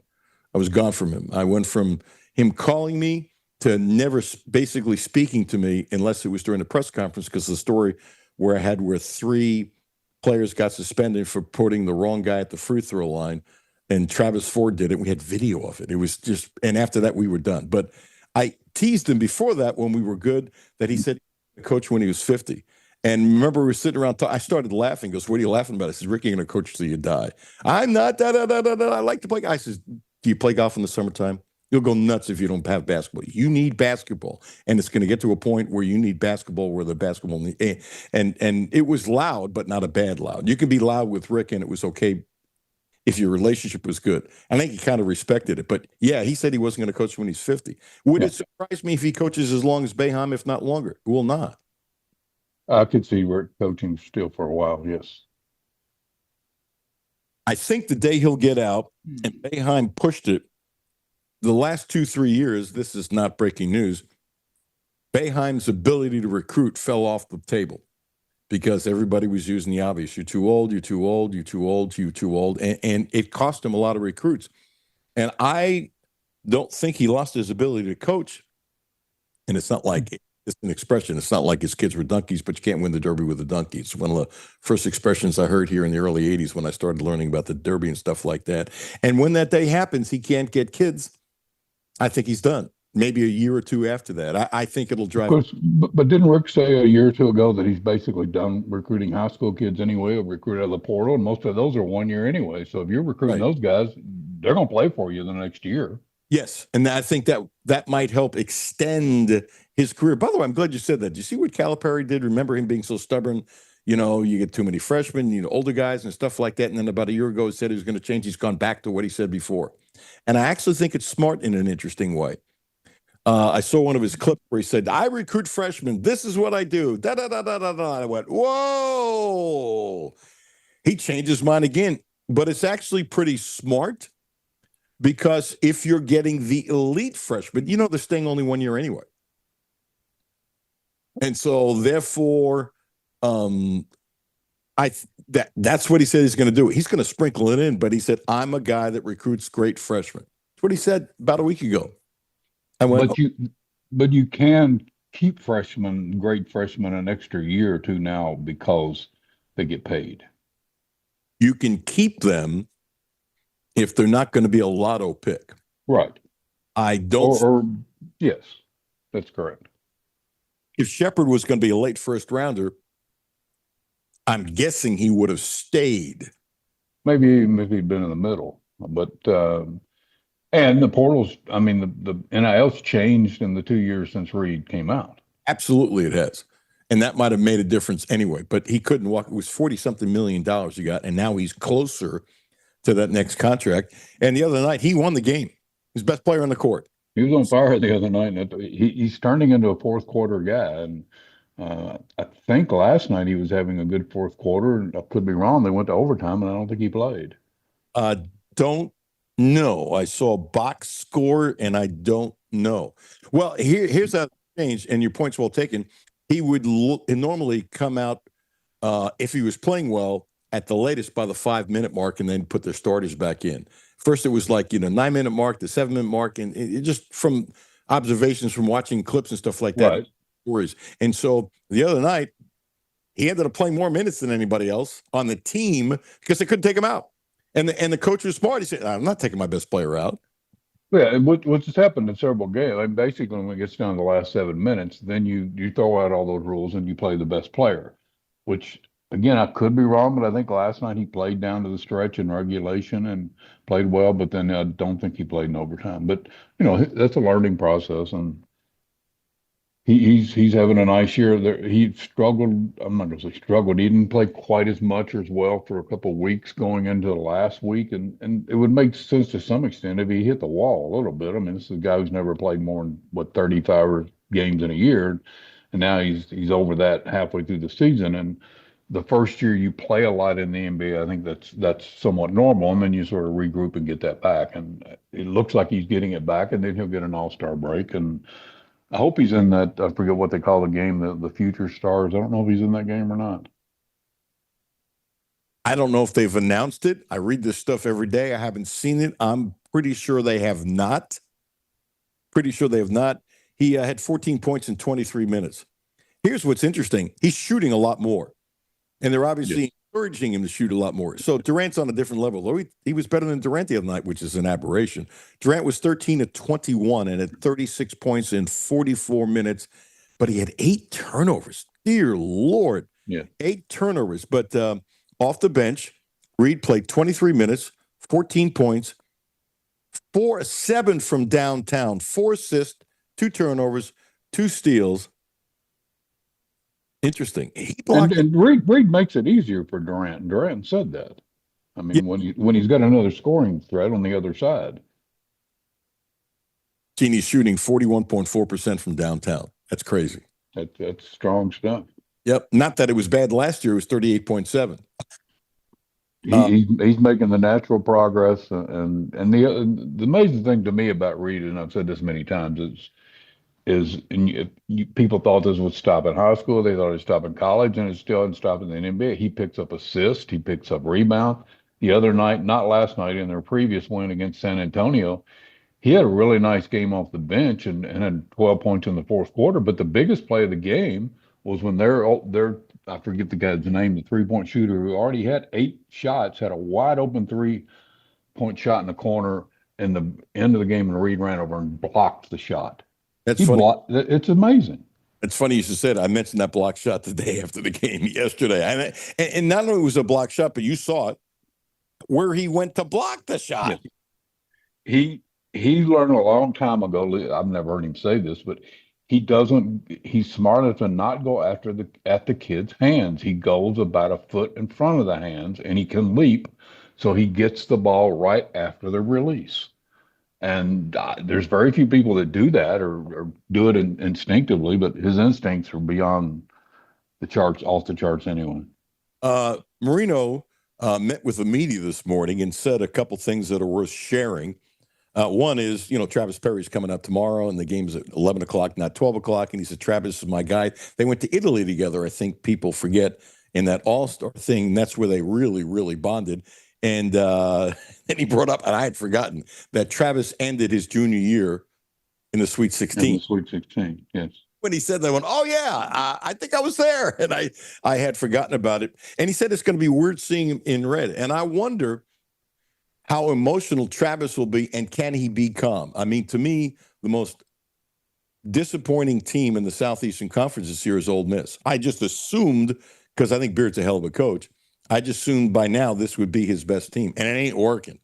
I was gone from him. I went from him calling me to never basically speaking to me unless it was during the press conference, because the story where 3 players got suspended for putting the wrong guy at the free throw line, and Travis Ford did it. We had video of it. It was just, and after that, we were done. But I teased him before that when we were good that he said he would coach when he was 50. And remember, we were sitting around. I started laughing. He goes, "What are you laughing about?" I said, "Ricky, going to coach till you die." I'm not. I like to play. I says, "Do you play golf in the summertime? You'll go nuts if you don't have basketball. You need basketball, and it's going to get to a point where you need basketball where the basketball need." And it was loud, but not a bad loud. You can be loud with Rick, and it was okay if your relationship was good. I think he kind of respected it. But yeah, he said he wasn't going to coach when he's 50. Would it surprise me if he coaches as long as Boeheim, if not longer? He will not. I could see Rick coaching still for a while, yes. I think the day he'll get out, and Boeheim pushed it, the last 2-3 years, this is not breaking news, Boeheim's ability to recruit fell off the table because everybody was using the obvious. You're too old, you're too old, you're too old, you're too old. And it cost him a lot of recruits. And I don't think he lost his ability to coach. And it's not like it's an expression. It's not like his kids were donkeys, but you can't win the Derby with a donkey. It's one of the first expressions I heard here in the early 80s when I started learning about the Derby and stuff like that. And when that day happens, he can't get kids. I think he's done. Maybe a year or two after that. I think it'll drive. Of course, but didn't Rick say a year or two ago that he's basically done recruiting high school kids anyway, or recruit out of the portal, and most of those are 1 year anyway. So if you're recruiting those guys, they're going to play for you the next year. Yes, and I think that might help extend his career. By the way, I'm glad you said that. Do you see what Calipari did? Remember him being so stubborn? You get too many freshmen, older guys and stuff like that. And then about a year ago, he said he was going to change. He's gone back to what he said before. And I actually think it's smart in an interesting way. I saw one of his clips where he said, "I recruit freshmen. This is what I do." Da da da da da da. I went, "Whoa!" He changed his mind again, but it's actually pretty smart because if you're getting the elite freshmen, they're staying only 1 year anyway, and so therefore, that's what he said he's going to do. He's going to sprinkle it in, but he said, "I'm a guy that recruits great freshmen." That's what he said about a week ago. But you can keep great freshmen, an extra year or two now because they get paid. You can keep them if they're not going to be a lotto pick. Right. I don't. Yes, that's correct. If Shepard was going to be a late first rounder, I'm guessing he would have stayed. Maybe even if he'd been in the middle, but. And the portals, the NIL's changed in the 2 years since Reed came out. Absolutely it has. And that might have made a difference anyway. But he couldn't walk. It was $40-something million he got, and now he's closer to that next contract. And the other night, he won the game. He's best player on the court. He was on fire the other night. And he's turning into a fourth quarter guy. And I think last night he was having a good fourth quarter. I could be wrong. They went to overtime, and I don't think he played. No, I saw a box score, and I don't know. Well, here's changed, and your point's well taken. He would normally come out if he was playing well at the latest by the 5-minute mark, and then put their starters back in. First, it was like 9-minute mark, the 7-minute mark, and it just from observations from watching clips and stuff like that. Right. And so the other night, he ended up playing more minutes than anybody else on the team because they couldn't take him out. And the coach was smart. He said, "I'm not taking my best player out." Yeah, what's happened in several games. I mean, basically, when it gets down to the last 7 minutes, then you throw out all those rules and you play the best player. Which, again, I could be wrong, but I think last night he played down to the stretch in regulation and played well. But then I don't think he played in overtime. But that's a learning process, and he's having a nice year. He struggled. I'm not going to say struggled. He didn't play quite as much or as well for a couple of weeks going into the last week, and it would make sense to some extent if he hit the wall a little bit. I mean, this is a guy who's never played more than 35 games in a year, and now he's over that halfway through the season. And the first year you play a lot in the NBA, I think that's somewhat normal, and then you sort of regroup and get that back. And it looks like he's getting it back, and then he'll get an All-Star break. And I hope he's in that. I forget what they call the game, the Future Stars. I don't know if he's in that game or not. I don't know if they've announced it. I read this stuff every day. I haven't seen it. I'm pretty sure they have not. He had 14 points in 23 minutes. Here's what's interesting. He's shooting a lot more. And they're obviously encouraging him to shoot a lot more. So Durant's on a different level. Though he was better than Durant the other night, which is an aberration. Durant was 13 of 21 and had 36 points in 44 minutes, but he had 8 turnovers. Dear Lord. Yeah. 8 turnovers. But off the bench, Reed played 23 minutes, 14 points, 7 from downtown, 4 assists, 2 turnovers, 2 steals. Interesting. And Reed makes it easier for Durant. Durant said that. I mean, when he's got another scoring threat on the other side. He's shooting 41.4% from downtown. That's crazy. That's strong stuff. Yep. Not that it was bad last year. It was 38.7. He's making the natural progress. And the amazing thing to me about Reed, and I've said this many times, people thought this would stop in high school. They thought it'd stop in college, and it still hasn't stopped in the NBA. He picks up assists. He picks up rebound. The other night, not last night, in their previous win against San Antonio, he had a really nice game off the bench and had 12 points in the fourth quarter. But the biggest play of the game was when they're I forget the guy's name, the three-point shooter who already had 8 shots, had a wide open 3-point shot in the corner in the end of the game, and Reed ran over and blocked the shot. That's funny. It's amazing. It's funny you should say that. I mentioned that block shot the day after the game yesterday. And not only was it a block shot, but you saw it where he went to block the shot. Yeah. He learned a long time ago. I've never heard him say this, but he's smart enough to not go at the kid's hands. He goes about a foot in front of the hands, and he can leap, so he gets the ball right after the release. And there's very few people that do that or do it instinctively, but his instincts are beyond the charts, off the charts anyway. Marino met with the media this morning and said a couple things that are worth sharing. One is, Travis Perry's coming up tomorrow, and the game's at 11 o'clock, not 12 o'clock. And he said, Travis is my guy. They went to Italy together. I think people forget in that All-Star thing. That's where they really, really bonded. And then he brought up, and I had forgotten, that Travis ended his junior year in the Sweet 16. In the Sweet 16, yes. When he said that, I went, oh, yeah, I think I was there. And I had forgotten about it. And he said it's going to be weird seeing him in red. And I wonder how emotional Travis will be, and can he be calm? I mean, to me, the most disappointing team in the Southeastern Conference this year is Ole Miss. I just assumed, because I think Beard's a hell of a coach, I just assumed by now this would be his best team, and it ain't working.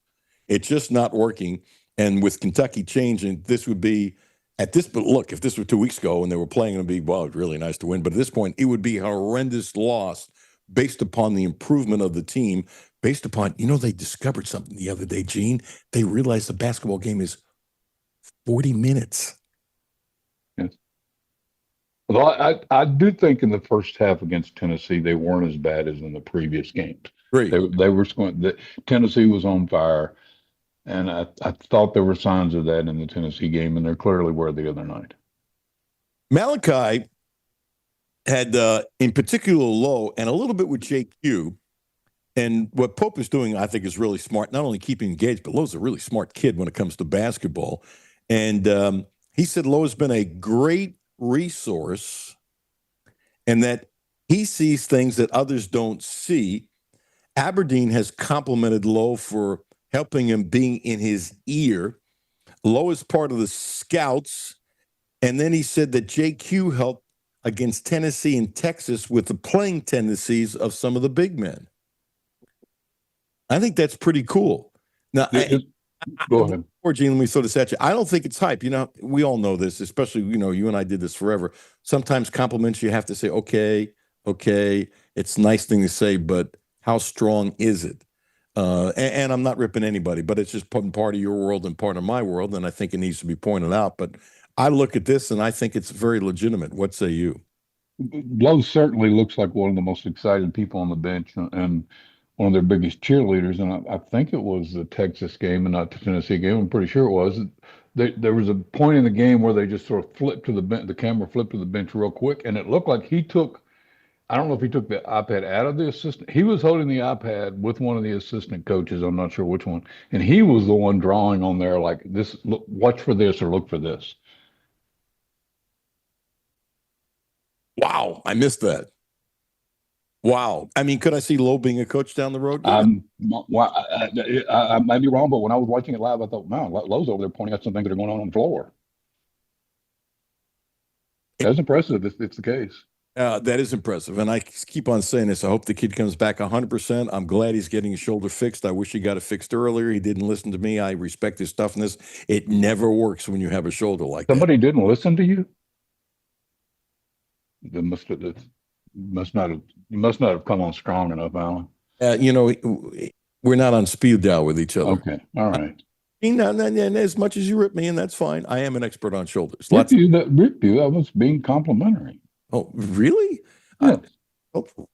It's just not working. And with Kentucky changing, this would be at this. But look, if this were 2 weeks ago and they were playing, it'd be it's really nice to win. But at this point, it would be a horrendous loss based upon the improvement of the team. Based upon, they discovered something the other day, Gene. They realized the basketball game is 40 minutes. Yes. Well, I do think in the first half against Tennessee, they weren't as bad as in the previous games. Great. They were Tennessee was on fire, and I thought there were signs of that in the Tennessee game, and there clearly were the other night. Malachi had, in particular, Lowe and a little bit with JQ. And what Pope is doing, I think, is really smart. Not only keeping engaged, but Lowe's a really smart kid when it comes to basketball. And he said Lowe has been a great resource and that he sees things that others don't see. Aberdeen has complimented Lowe for helping him being in his ear. Lowe is part of the scouts. And then he said that JQ helped against Tennessee and Texas with the playing tendencies of some of the big men. I think that's pretty cool. Now, go ahead. Gene, let me throw this at you. I don't think it's hype. You know, we all know this, especially, you know, you and I did this forever. Sometimes compliments, you have to say, okay, it's a nice thing to say, but how strong is it? And I'm not ripping anybody, but it's just part of your world and part of my world, and I think it needs to be pointed out. But I look at this, and I think it's very legitimate. What say you? Lowe certainly looks like one of the most excited people on the bench, and one of their biggest cheerleaders. And I think it was the Texas game and not the Tennessee game. I'm pretty sure it was. There was a point in the game where they just sort of flipped to the bench. The camera flipped to the bench real quick, and it looked like he took, I don't know if he took the iPad out of the assistant. He was holding the iPad with one of the assistant coaches. I'm not sure which one. And he was the one drawing on there like this, look, watch for this or look for this. Wow, I missed that. Wow. I mean, could I see Lowe being a coach down the road? I might be wrong, but when I was watching it live, I thought, man, Lowe's over there pointing out some things that are going on the floor. That's impressive if it's the case. That is impressive. And I keep on saying this. I hope the kid comes back 100%. I'm glad he's getting his shoulder fixed. I wish he got it fixed earlier. He didn't listen to me. I respect his toughness. It never works when you have a shoulder like Somebody didn't listen to you? They must not have come on strong enough, Alan. You know, we're not on speed dial with each other. Okay, all right. As much as you rip me, and that's fine. I am an expert on shoulders. Rip you. I was being complimentary. Oh, really? Yes.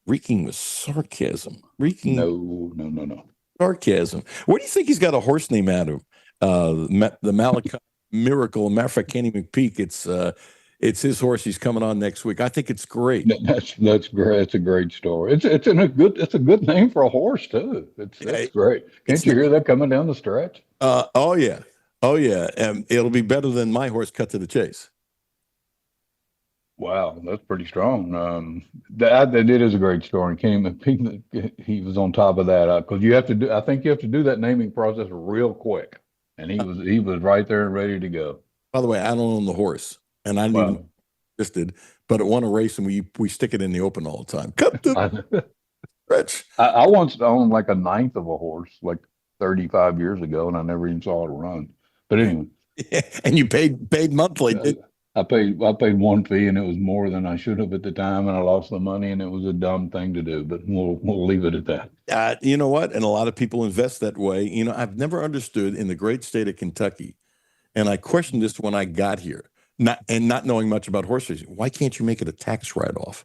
Reeking with sarcasm. No. Sarcasm. What do you think he's got a horse name out of? The Malachi Miracle. Matter of fact, Kenny McPeak. It's his horse. He's coming on next week. I think it's great. That's great. It's a great story. It's a good name for a horse too. It's great. Can't you hear that coming down the stretch? Oh yeah. It'll be better than my horse Cut to the Chase. Wow, that's pretty strong. That is a great story. Kenny McPeak, he was on top of that because you have to do. I think you have to do that naming process real quick, and he was right there and ready to go. By the way, I don't own the horse. And I didn't even interested, but it won a race, and we stick it in the open all the time. Cut the stretch. I once owned like a ninth of a horse, like 35 years ago, and I never even saw it run. But anyway, and you paid monthly. I paid one fee, and it was more than I should have at the time, and I lost the money, and it was a dumb thing to do. But we'll leave it at that. You know what? And a lot of people invest that way. You know, I've never understood in the great state of Kentucky, and I questioned this when I got here. Not knowing much about horse racing, why can't you make it a tax write-off?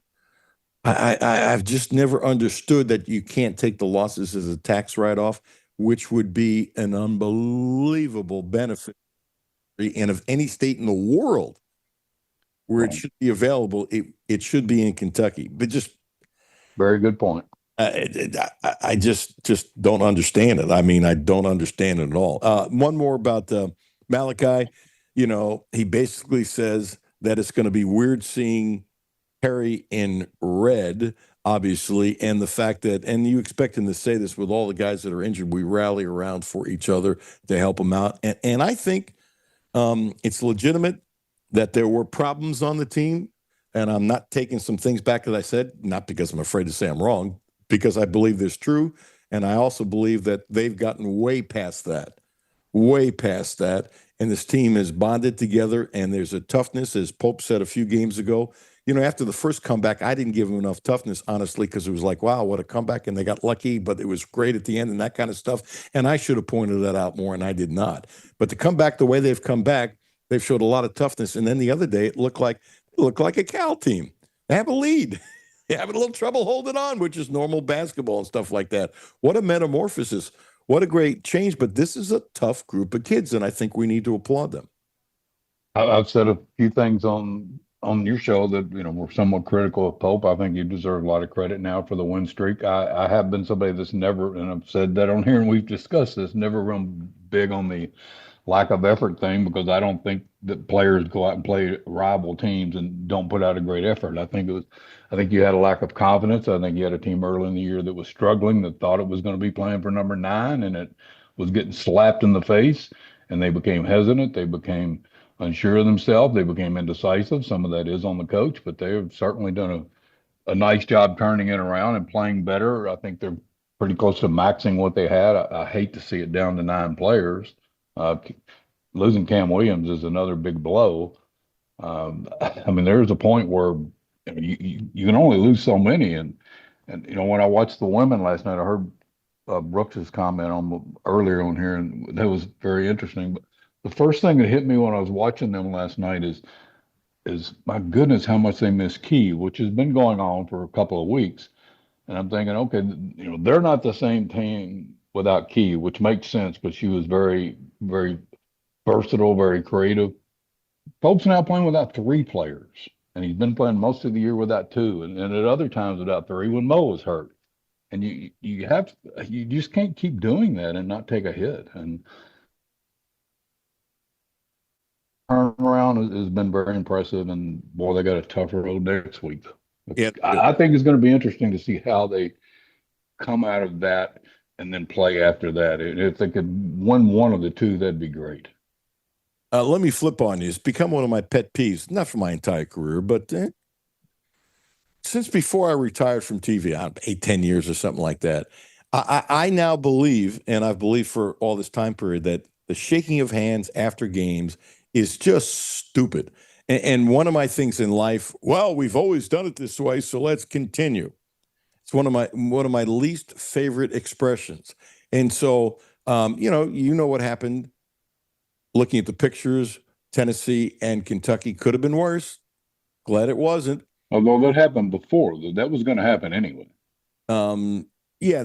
I've just never understood that you can't take the losses as a tax write-off, which would be an unbelievable benefit. And of any state in the world where it should be available, it should be in Kentucky. But just very good point. I just don't understand it. I mean, I don't understand it at all. One more about Malachi. You know, he basically says that it's going to be weird seeing Harry in red, obviously, and the fact that, and you expect him to say this with all the guys that are injured, we rally around for each other to help them out. And I think it's legitimate that there were problems on the team, and I'm not taking some things back that I said, not because I'm afraid to say I'm wrong, because I believe this true, and I also believe that they've gotten way past that. And this team is bonded together, and there's a toughness, as Pope said a few games ago. You know, after the first comeback, I didn't give them enough toughness, honestly, because it was like, wow, what a comeback, and they got lucky, but it was great at the end and that kind of stuff. And I should have pointed that out more, and I did not. But to come back the way they've come back, they've showed a lot of toughness. And then the other day, it looked like a Cal team. They have a lead. They're having a little trouble holding on, which is normal basketball and stuff like that. What a metamorphosis. What a great change, but this is a tough group of kids, and I think we need to applaud them. I've said a few things on on your show that, we're somewhat critical of Pope. I think you deserve a lot of credit now for the win streak. I have been somebody that's never, and I've said that on here and we've discussed this, never run big on the lack of effort thing, because I don't think that players go out and play rival teams and don't put out a great effort. I think you had a lack of confidence. I think you had a team early in the year that was struggling, that thought it was going to be playing for number 9, and it was getting slapped in the face, and they became hesitant. They became unsure of themselves. They became indecisive. Some of that is on the coach, but they've certainly done a nice job turning it around and playing better. I think they're pretty close to maxing what they had. I hate to see it down to 9 players. Losing Cam Williams is another big blow. I mean, there's a point where you can only lose so many. And when I watched the women last night, I heard Brooks's comment on earlier on here, and that was very interesting. But the first thing that hit me when I was watching them last night is my goodness, how much they miss Key, which has been going on for a couple of weeks. And I'm thinking, okay, they're not the same team without Key, which makes sense because she was very, very versatile, very creative. Pope's now playing without 3 players, and he's been playing most of the year without 2, and at other times without 3 when Mo was hurt. And you just can't keep doing that and not take a hit. And turnaround has been very impressive, and boy, they got a tougher road next week. Yeah, I think it's going to be interesting to see how they come out of that and then play after that. If they could win one of the 2, that'd be great. Let me flip on you. It's become one of my pet peeves, not for my entire career, but since before I retired from TV, 8-10 years or something like that, I now believe, and I've believed for all this time period, that the shaking of hands after games is just stupid. And one of my things in life, well, we've always done it this way, so let's continue. It's one of my least favorite expressions. And so, you know what happened. Looking at the pictures, Tennessee and Kentucky could have been worse. Glad it wasn't. Although that happened before, that was going to happen anyway. Yeah,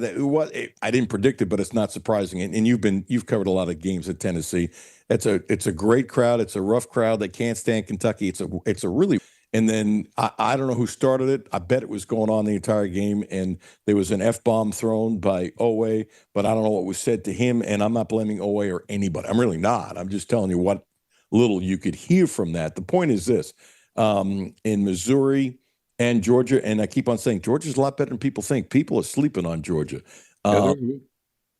I didn't predict it, but it's not surprising. And you've covered a lot of games at Tennessee. It's a great crowd. It's a rough crowd. They can't stand Kentucky. It's a really. And then I don't know who started it. I bet it was going on the entire game, and there was an F-bomb thrown by Owe, but I don't know what was said to him, and I'm not blaming Owe or anybody. I'm really not. I'm just telling you what little you could hear from that. The point is this. In Missouri and Georgia, and I keep on saying Georgia's a lot better than people think. People are sleeping on Georgia.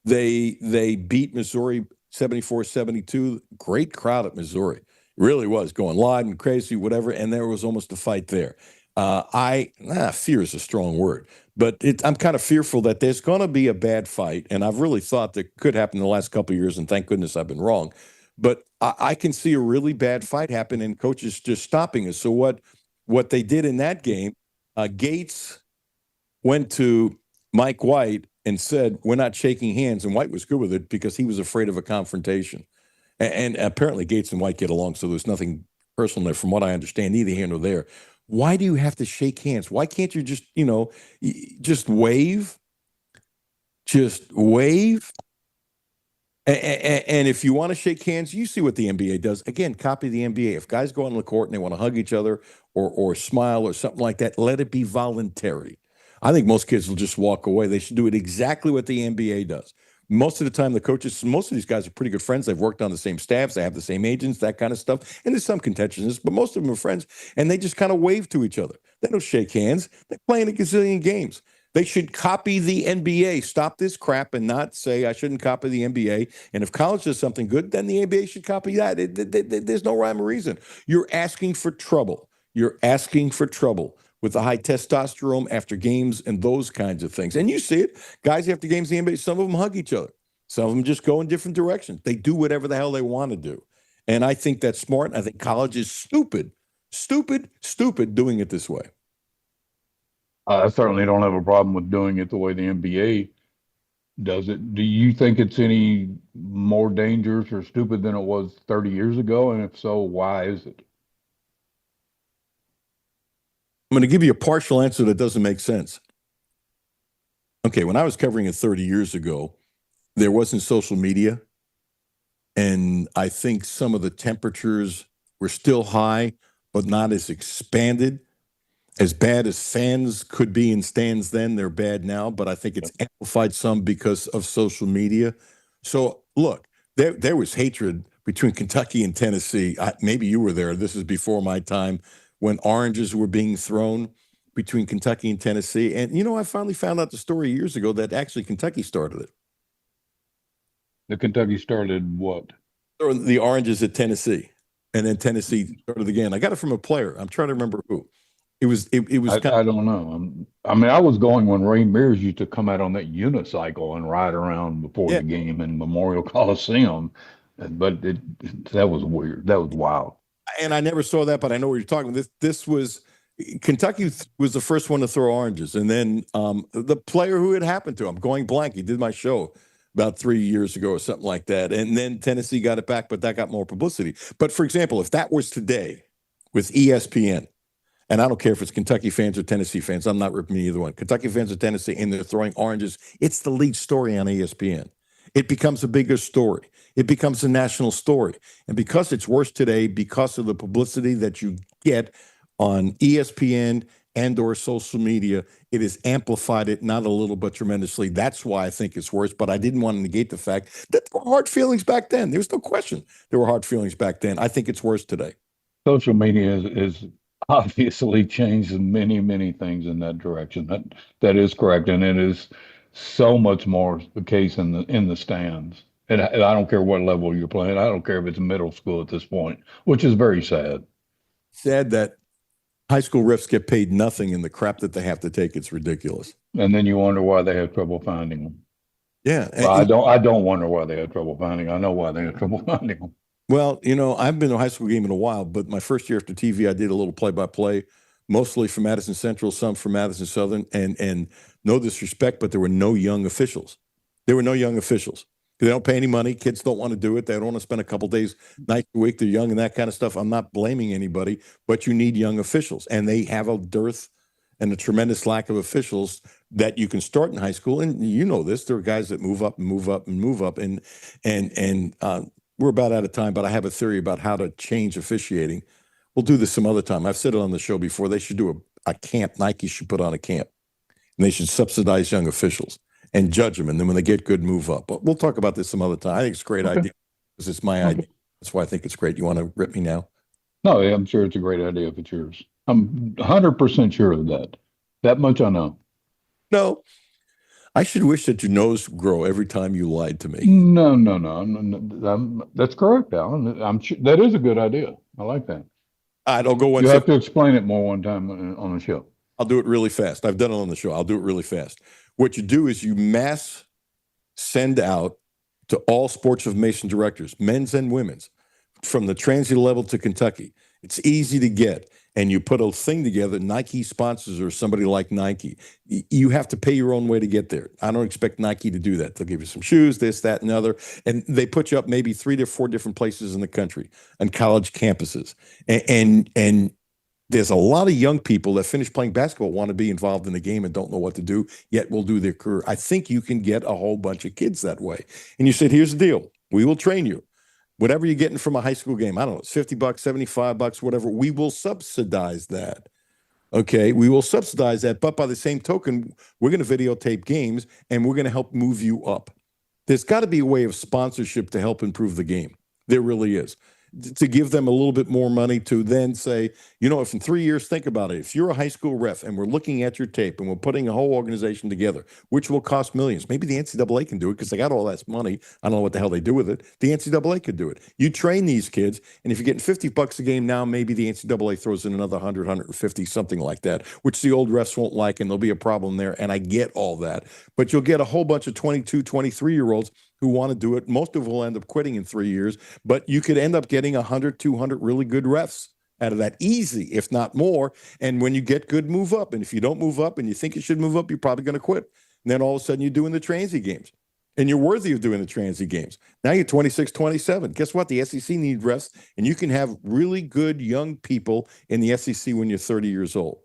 They beat Missouri 74-72. Great crowd at Missouri. Really was going loud and crazy, whatever, and there was almost a fight there. Fear is a strong word, but I'm kind of fearful that there's going to be a bad fight, and I've really thought that could happen in the last couple of years, and thank goodness I've been wrong. But I can see a really bad fight happen, and coaches just stopping us. So what they did in that game, Gates went to Mike White and said, "We're not shaking hands," and White was good with it because he was afraid of a confrontation. And apparently Gates and White get along, so there's nothing personal there from what I understand, neither here nor there. Why do you have to shake hands? Why can't you just, just wave? Just wave? And if you want to shake hands, you see what the NBA does. Again, copy the NBA. If guys go on the court and they want to hug each other or smile or something like that, let it be voluntary. I think most kids will just walk away. They should do it exactly what the NBA does. Most of the time, the coaches, most of these guys are pretty good friends. They've worked on the same staffs. They have the same agents, that kind of stuff. And there's some contentiousness, but most of them are friends. And they just kind of wave to each other. They don't shake hands. They're playing a gazillion games. They should copy the NBA. Stop this crap and not say, I shouldn't copy the NBA. And if college does something good, then the NBA should copy that. There's no rhyme or reason. You're asking for trouble. You're asking for trouble with the high testosterone after games and those kinds of things. And you see it. Guys after games in the NBA, some of them hug each other. Some of them just go in different directions. They do whatever the hell they want to do. And I think that's smart. I think college is stupid doing it this way. I certainly don't have a problem with doing it the way the NBA does it. Do you think it's any more dangerous or stupid than it was 30 years ago? And if so, why is it? I'm going to give you a partial answer that doesn't make sense. Okay, when I was covering it 30 years ago, there wasn't social media. And I think some of the temperatures were still high. but not as expanded. As bad as fans could be in stands then, they're bad now, but I think it's amplified some because of social media. So look, there was hatred between Kentucky and Tennessee. Maybe you were there. This is before my time, when oranges were being thrown between Kentucky and Tennessee. And I finally found out the story years ago that actually Kentucky started it. The Kentucky started what? Or the oranges at Tennessee, and then Tennessee started again. I got it from a player. I'm trying to remember who. It was. I don't know. I mean, I was going when Ray Mears used to come out on that unicycle and ride around before the game in Memorial Coliseum, but that was weird. That was wild. And I never saw that, but I know what you're talking about. This was Kentucky was the first one to throw oranges, and then the player who it happened to. I'm going blank. He did my show about 3 years ago or something like that, and then Tennessee got it back, but that got more publicity. But for example, if that was today with ESPN. And I don't care if it's Kentucky fans or Tennessee fans. I'm not ripping either one. Kentucky fans or Tennessee, and they're throwing oranges. It's the lead story on ESPN. It becomes a bigger story. It becomes a national story. And because it's worse today, because of the publicity that you get on ESPN and or social media, it has amplified it, not a little, but tremendously. That's why I think it's worse. But I didn't want to negate the fact that there were hard feelings back then. There's no question there were hard feelings back then. I think it's worse today. Social media is obviously changed many, many things in that direction. That is correct, and it is so much more the case in the stands. And I don't care what level you're playing. I don't care if it's middle school at this point, which is very sad. Sad that high school refs get paid nothing, and the crap that they have to take, it's ridiculous. And then you wonder why they have trouble finding them. Yeah, well, I don't wonder why they have trouble finding them. I know why they have trouble finding them. Well, I haven't been to a high school game in a while, but my first year after TV, I did a little play-by-play, mostly for Madison Central, some for Madison Southern, and no disrespect, but there were no young officials. There were no young officials. They don't pay any money. Kids don't want to do it. They don't want to spend a couple days, nights a week. They're young and that kind of stuff. I'm not blaming anybody, but you need young officials, and they have a dearth and a tremendous lack of officials that you can start in high school. And you know this. There are guys that move up and move up and move up, and we're about out of time, but I have a theory about how to change officiating. We'll do this some other time. I've said it on the show before. They should do a camp. Nike should put on a camp, and they should subsidize young officials and judge them. And then when they get good, move up. But we'll talk about this some other time. I think it's a great idea because it's my idea. That's why I think it's great. You want to rip me now? No, I'm sure it's a great idea if it's yours. I'm 100% sure of that. That much I know. No. I should wish that your nose would grow every time you lied to me. No. That's correct, Alan. I'm sure that is a good idea. I like that. I don't go one. You have to explain it more one time on the show. I'll do it really fast. I've done it on the show. I'll do it really fast. What you do is you mass send out to all sports information directors, men's and women's, from the transient level to Kentucky. It's easy to get. And you put a thing together, Nike sponsors or somebody like Nike. You have to pay your own way to get there. I don't expect Nike to do that. They'll give you some shoes, this, that, and other. And they put you up maybe 3 to 4 different places in the country and college campuses. And there's a lot of young people that finish playing basketball, want to be involved in the game and don't know what to do, yet will do their career. I think you can get a whole bunch of kids that way. And you said, here's the deal. We will train you. Whatever you're getting from a high school game, I don't know, it's $50, $75, whatever. We will subsidize that. Okay, we will subsidize that. But by the same token, we're going to videotape games and we're going to help move you up. There's got to be a way of sponsorship to help improve the game. There really is. To give them a little bit more money to then say, if in 3 years, think about it. If you're a high school ref and we're looking at your tape and we're putting a whole organization together, which will cost millions, maybe the NCAA can do it because they got all that money. I don't know what the hell they do with it. The NCAA could do it. You train these kids, and if you're getting $50 a game now, maybe the NCAA throws in another 100, 150, something like that, which the old refs won't like, and there'll be a problem there. And I get all that. But you'll get a whole bunch of 22, 23-year-olds who want to do it. Most of them will end up quitting in 3 years, but you could end up getting 100, 200 really good refs out of that, easy, if not more. And when you get good, move up. And if you don't move up and you think you should move up, you're probably going to quit. And then all of a sudden you're doing the transy games. And you're worthy of doing the transy games. Now you're 26, 27. Guess what? The SEC needs refs, and you can have really good young people in the SEC when you're 30 years old.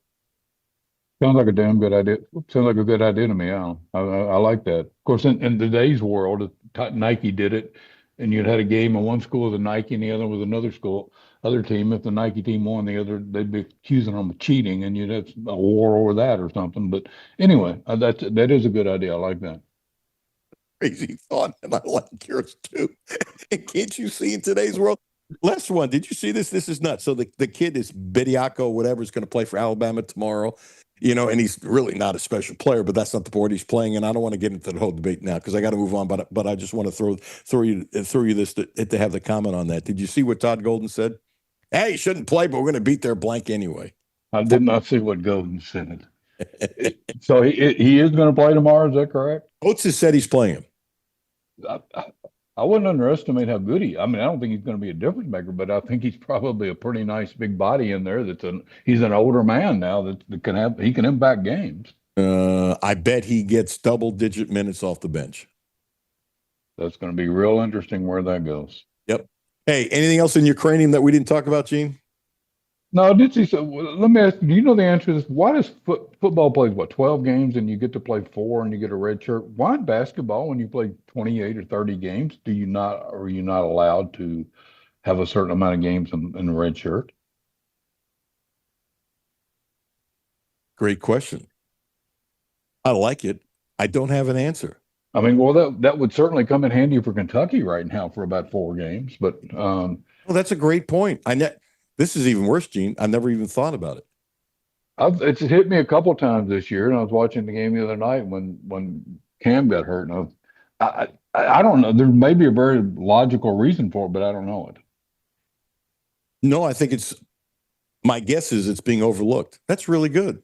Sounds like a damn good idea. Sounds like a good idea to me, Al. I like that. Of course, in today's world, Nike did it, and you'd had a game in one school with a Nike and the other with another school. other team. If the Nike team won, they'd be accusing them of cheating, and you'd have a war over that or something. But anyway, that is a good idea. I like that. Crazy thought, and I like yours too. And can't you see in today's world? Last one, did you see this? This is nuts. So the kid is Bediako, whatever, is going to play for Alabama tomorrow. And he's really not a special player, but that's not the board he's playing. And I don't want to get into the whole debate now because I got to move on. But I just want to throw you this to have the comment on that. Did you see what Todd Golden said? Hey, he shouldn't play, but we're going to beat their blank anyway. I did not see what Golden said. So he is going to play tomorrow. Is that correct? Oates has said he's playing him. I wouldn't underestimate how good I don't think he's going to be a difference maker, but I think he's probably a pretty nice big body in there. He's an older man now that he can impact games. I bet he gets double-digit minutes off the bench. That's going to be real interesting where that goes. Yep. Hey, anything else in your cranium that we didn't talk about, Gene? No, I did see. So let me ask you, do you know the answer to this? Why does football plays, 12 games and you get to play 4 and you get a red shirt? Why in basketball, when you play 28 or 30 games, are you not allowed to have a certain amount of games in a red shirt? Great question. I like it. I don't have an answer. I mean, well, that would certainly come in handy for Kentucky right now for about 4 games. But well, that's a great point. This is even worse, Gene. I never even thought about it. It's hit me a couple times this year, and I was watching the game the other night when Cam got hurt. And I don't know. There may be a very logical reason for it, but I don't know it. No, I think my guess is it's being overlooked. That's really good.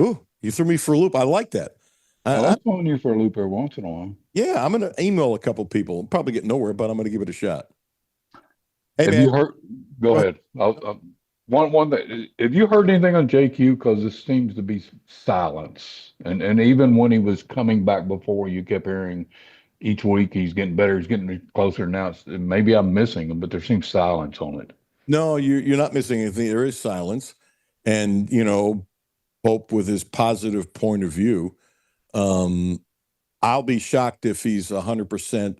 Ooh, you threw me for a loop. I like that. I'm throwing you for a loop every once in a while. Yeah, I'm going to email a couple people. Probably get nowhere, but I'm going to give it a shot. Hey, have you heard? Go ahead. One thing. Have you heard anything on JQ? Because this seems to be silence, and even when he was coming back before, you kept hearing each week he's getting better, he's getting closer. Now maybe I'm missing him, but there seems silence on it. No, you're not missing anything. There is silence, and Pope with his positive point of view. I'll be shocked if he's 100%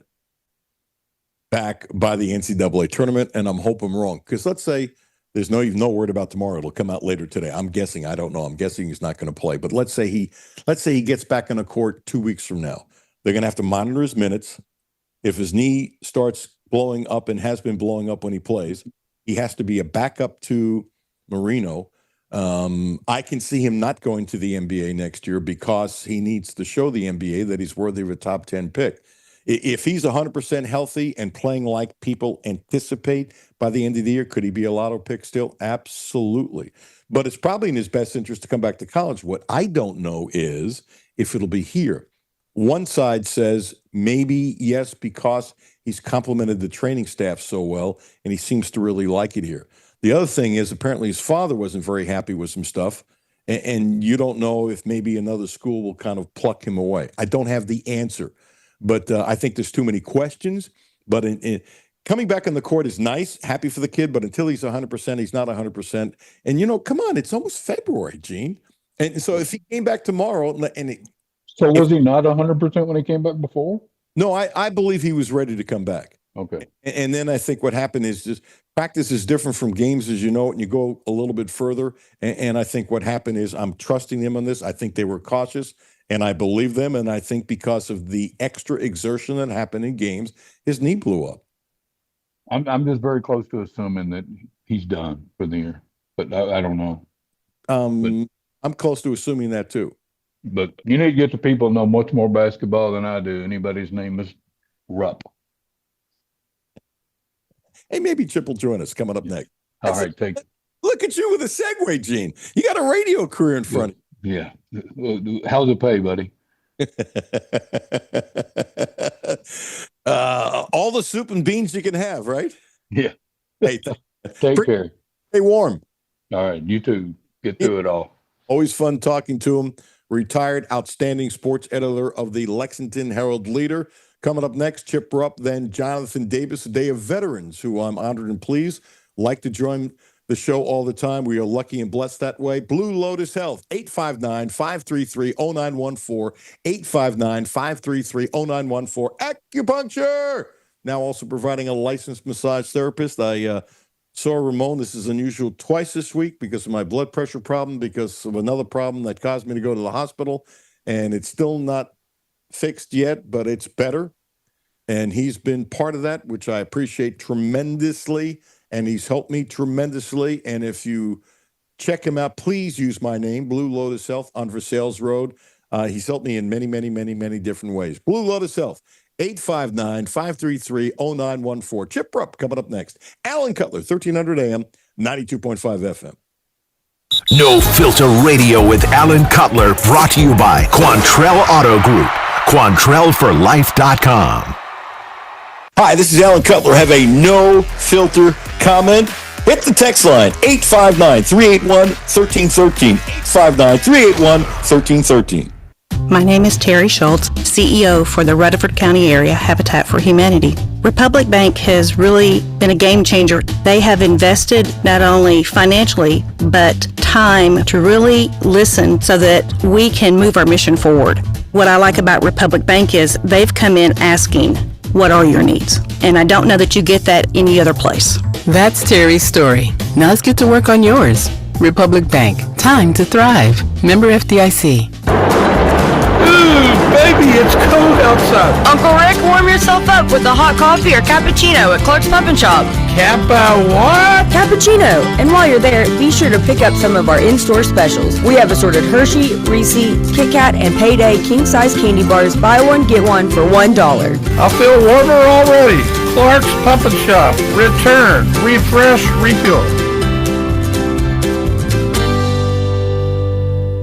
back by the NCAA tournament, and I'm hoping wrong. Because let's say there's no word about tomorrow. It'll come out later today. I'm guessing. I don't know. I'm guessing he's not going to play. But let's say he gets back in the court 2 weeks from now. They're going to have to monitor his minutes. If his knee starts blowing up and has been blowing up when he plays, he has to be a backup to Marino. I can see him not going to the NBA next year because he needs to show the NBA that he's worthy of a top 10 pick. If he's 100% healthy and playing like people anticipate by the end of the year, could he be a lotto pick still? Absolutely. But it's probably in his best interest to come back to college. What I don't know is if it'll be here. One side says maybe yes, because he's complimented the training staff so well, and he seems to really like it here. The other thing is apparently his father wasn't very happy with some stuff, and you don't know if maybe another school will kind of pluck him away. I don't have the answer. But I think there's too many questions. But coming back on the court is nice, happy for the kid. But until he's 100%, he's not 100%. And, come on, it's almost February, Gene. And so if he came back tomorrow So was he not 100% when he came back before? No, I believe he was ready to come back. Okay. And then I think what happened is just practice is different from games, as you know, and you go a little bit further. And I think what happened is I'm trusting them on this. I think they were cautious. And I believe them, and I think because of the extra exertion that happened in games, his knee blew up. I'm just very close to assuming that he's done for the year, but I don't know. I'm close to assuming that too. But you need to get the people who know much more basketball than I do. Anybody's name is Rupp. Hey, maybe Chip will join us coming up next. All right, take it. Look at you with a segue, Gene. You got a radio career in front of you. Yeah. How's it pay, buddy? All the soup and beans you can have, right? Yeah. Hey, take care. Stay warm. All right. You too. Get through it all. Always fun talking to him. Retired outstanding sports editor of the Lexington Herald Leader. Coming up next, Chip Rupp, then Jonathan Davis, a day of veterans, who I'm honored and pleased. Like to join the show all the time. We are lucky and blessed that way. Blue Lotus Health, 859-533-0914, 859-533-0914. Acupuncture! Now also providing a licensed massage therapist. I Saw Ramon. This is unusual twice this week because of my blood pressure problem, because of another problem that caused me to go to the hospital. And it's still not fixed yet, but it's better. And he's been part of that, which I appreciate tremendously. And he's helped me tremendously. And if you check him out, please use my name, Blue Lotus Health on Versailles Road. He's helped me in many, many, many, many different ways. Blue Lotus Health, 859-533-0914. Chip Rupp coming up next. Alan Cutler, 1300 AM, 92.5 FM. No Filter Radio with Alan Cutler, brought to you by Quantrell Auto Group. QuantrellForLife.com. Hi, this is Alan Cutler. Have a no filter comment? Hit the text line, 859-381-1313. 859-381-1313. My name is Terry Schultz, CEO for the Rutherford County Area Habitat for Humanity. Republic Bank has really been a game changer. They have invested not only financially, but time to really listen so that we can move our mission forward. What I like about Republic Bank is they've come in asking, what are your needs? And I don't know that you get that any other place. That's Terry's story. Now let's get to work on yours. Republic Bank. Time to thrive. Member FDIC. Baby, it's cold outside. Uncle Rick, warm yourself up with a hot coffee or cappuccino at Clark's Pub and Shop. What? Cappuccino. And while you're there, be sure to pick up some of our in-store specials. We have assorted Hershey, Reese, Kit Kat, and Payday king-size candy bars. Buy one, get one for $1. I feel warmer already. Clark's Pub and Shop. Return, refresh, refill.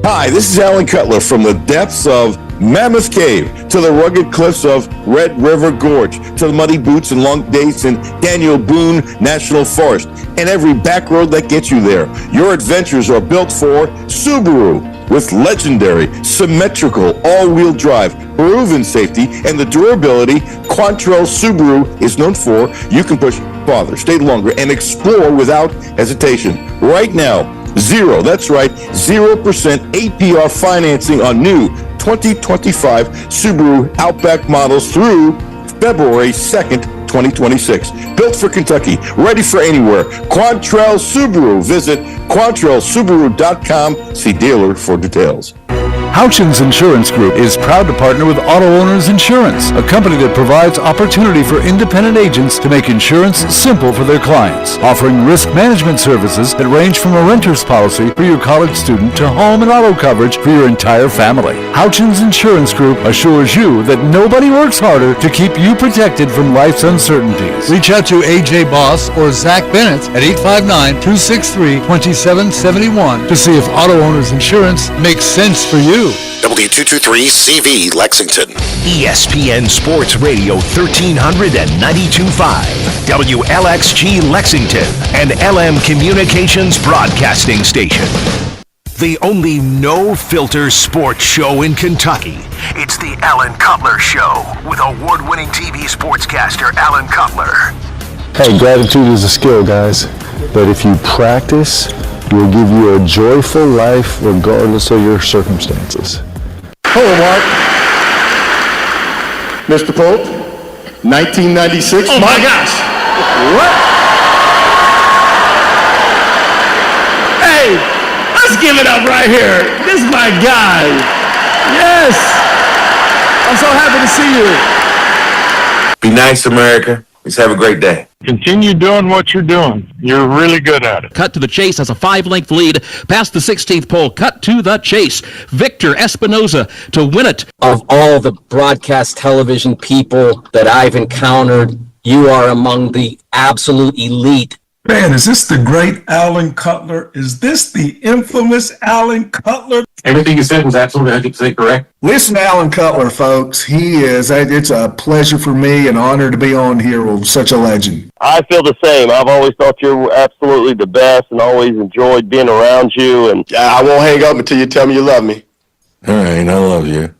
Hi, this is Alan Cutler from the depths of Mammoth Cave to the rugged cliffs of Red River Gorge to the muddy boots and long days in Daniel Boone National Forest and every back road that gets you there. Your adventures are built for Subaru with legendary, symmetrical, all-wheel drive, proven safety, and the durability Quantrell Subaru is known for. You can push farther, stay longer, and explore without hesitation. Right now, 0% APR financing on new 2025 Subaru Outback models through February 2nd, 2026. Built for Kentucky, ready for anywhere. Quantrell Subaru. Visit QuantrellSubaru.com. See dealer for details. Houchins Insurance Group is proud to partner with Auto Owners Insurance, a company that provides opportunity for independent agents to make insurance simple for their clients, offering risk management services that range from a renter's policy for your college student to home and auto coverage for your entire family. Houchins Insurance Group assures you that nobody works harder to keep you protected from life's uncertainties. Reach out to AJ Boss or Zach Bennett at 859-263-2771 to see if Auto Owners Insurance makes sense for you. W223CV Lexington. ESPN Sports Radio 1392.5. WLXG Lexington. And LM Communications Broadcasting Station. The only no-filter sports show in Kentucky. It's the Alan Cutler Show with award-winning TV sportscaster Alan Cutler. Hey, gratitude is a skill, guys. But if you practice, will give you a joyful life regardless of your circumstances. Hello, Mark. Mr. Pope, 1996. Oh, my gosh. What? Hey, let's give it up right here. This is my guy. Yes. I'm so happy to see you. Be nice, America. Let's have a great day. Continue doing what you're doing. You're really good at it. Cut to the Chase has a 5-length lead past the 16th pole. Cut to the Chase. Victor Espinoza to win it. Of all the broadcast television people that I've encountered, you are among the absolute elite. Man, is this the great Alan Cutler? Is this the infamous Alan Cutler? Everything you said was absolutely 100% correct. Listen to Alan Cutler, folks. It's a pleasure for me, an honor to be on here with such a legend. I feel the same. I've always thought you were absolutely the best and always enjoyed being around you. And I won't hang up until you tell me you love me. All right, I love you.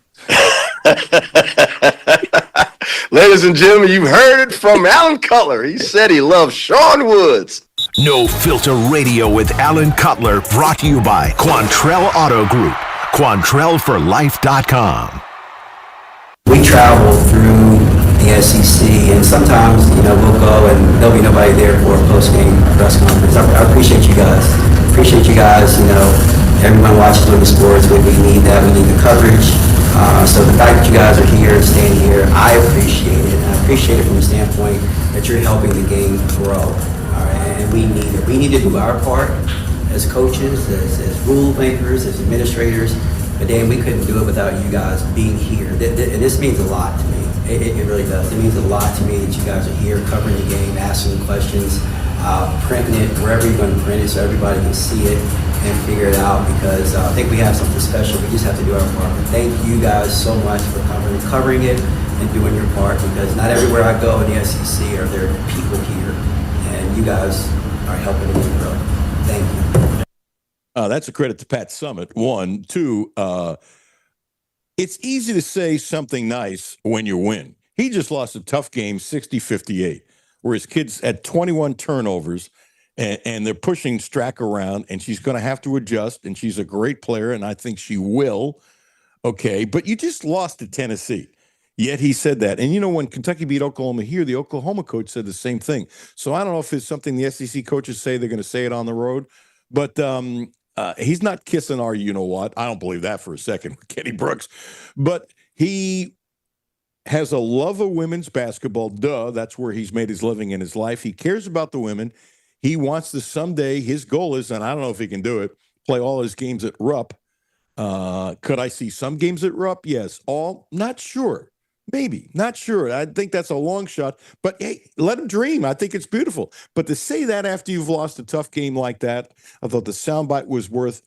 Ladies and gentlemen, you've heard it from Alan Cutler. He said he loves Sean Woods. No Filter Radio with Alan Cutler, brought to you by Quantrell Auto Group. QuantrellForLife.com. We travel through the SEC, and sometimes, we'll go and there'll be nobody there for a post-game press conference. I appreciate you guys. Everyone watches women's sports. We need that. We need the coverage. So the fact that you guys are here and staying here, I appreciate it. And I appreciate it from the standpoint that you're helping the game grow. All right, and we need it. We need to do our part as coaches, as rule makers, as administrators. But Dan, we couldn't do it without you guys being here. And this means a lot to me. It really does. It means a lot to me that you guys are here covering the game, asking questions, printing it wherever you're going to print it so everybody can see it and figure it out, because I think we have something special. We just have to do our part. But thank you guys so much for covering it and doing your part, because not everywhere I go in the SEC are there people here, and you guys are helping the game grow. Thank you. That's a credit to Pat Summitt. 1, 2, it's easy to say something nice when you win. He just lost a tough game, 60-58, where his kids had 21 turnovers, and they're pushing Strack around, and she's going to have to adjust, and she's a great player, and I think she will. Okay, but you just lost to Tennessee. Yet he said that. And, when Kentucky beat Oklahoma here, the Oklahoma coach said the same thing. So I don't know if it's something the SEC coaches say they're going to say it on the road, but he's not kissing our you-know-what. I don't believe that for a second with Kenny Brooks. But he has a love of women's basketball. Duh, that's where he's made his living in his life. He cares about the women. He wants to someday, his goal is, and I don't know if he can do it, play all his games at Rupp. Could I see some games at Rupp? Yes. All? Not sure. Maybe. Not sure. I think that's a long shot. But, hey, let him dream. I think it's beautiful. But to say that after you've lost a tough game like that, I thought the soundbite was worth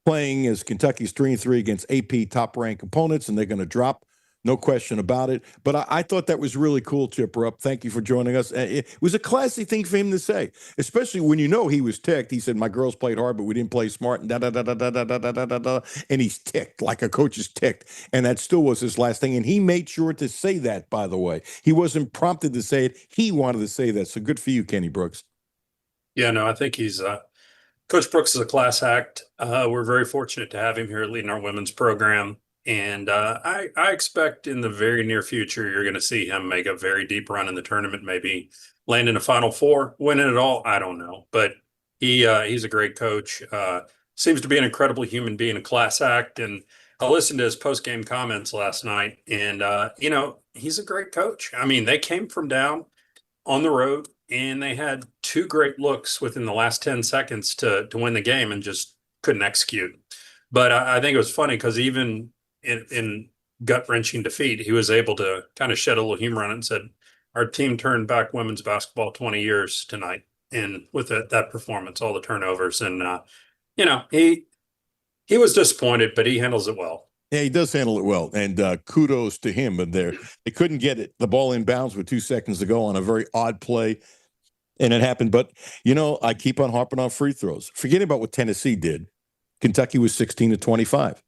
playing, as Kentucky's 3-3 against AP top-ranked opponents, and they're going to drop. No question about it. But I thought that was really cool, Chip Rupp. Thank you for joining us. It was a classy thing for him to say, especially when he was ticked. He said, my girls played hard, but we didn't play smart, and da-da-da-da-da-da-da-da-da. And he's ticked, like a coach is ticked. And that still was his last thing. And he made sure to say that, by the way. He wasn't prompted to say it. He wanted to say that. So good for you, Kenny Brooks. Yeah, no, I think he's Coach Brooks is a class act. We're very fortunate to have him here leading our women's program. And I expect in the very near future, you're going to see him make a very deep run in the tournament, maybe land in a Final Four, winning it all. I don't know. But he's a great coach. Seems to be an incredible human being, a class act. And I listened to his post-game comments last night. And, he's a great coach. I mean, they came from down on the road, and they had 2 great looks within the last 10 seconds to win the game and just couldn't execute. But I think it was funny because even in gut-wrenching defeat, he was able to kind of shed a little humor on it and said, our team turned back women's basketball 20 years tonight. And with that performance, all the turnovers, and, he was disappointed, but he handles it well. Yeah, he does handle it well, and kudos to him. But they couldn't get the ball in bounds with 2 seconds to go on a very odd play, and it happened. But, I keep on harping on free throws. Forgetting about what Tennessee did, Kentucky was 16-25.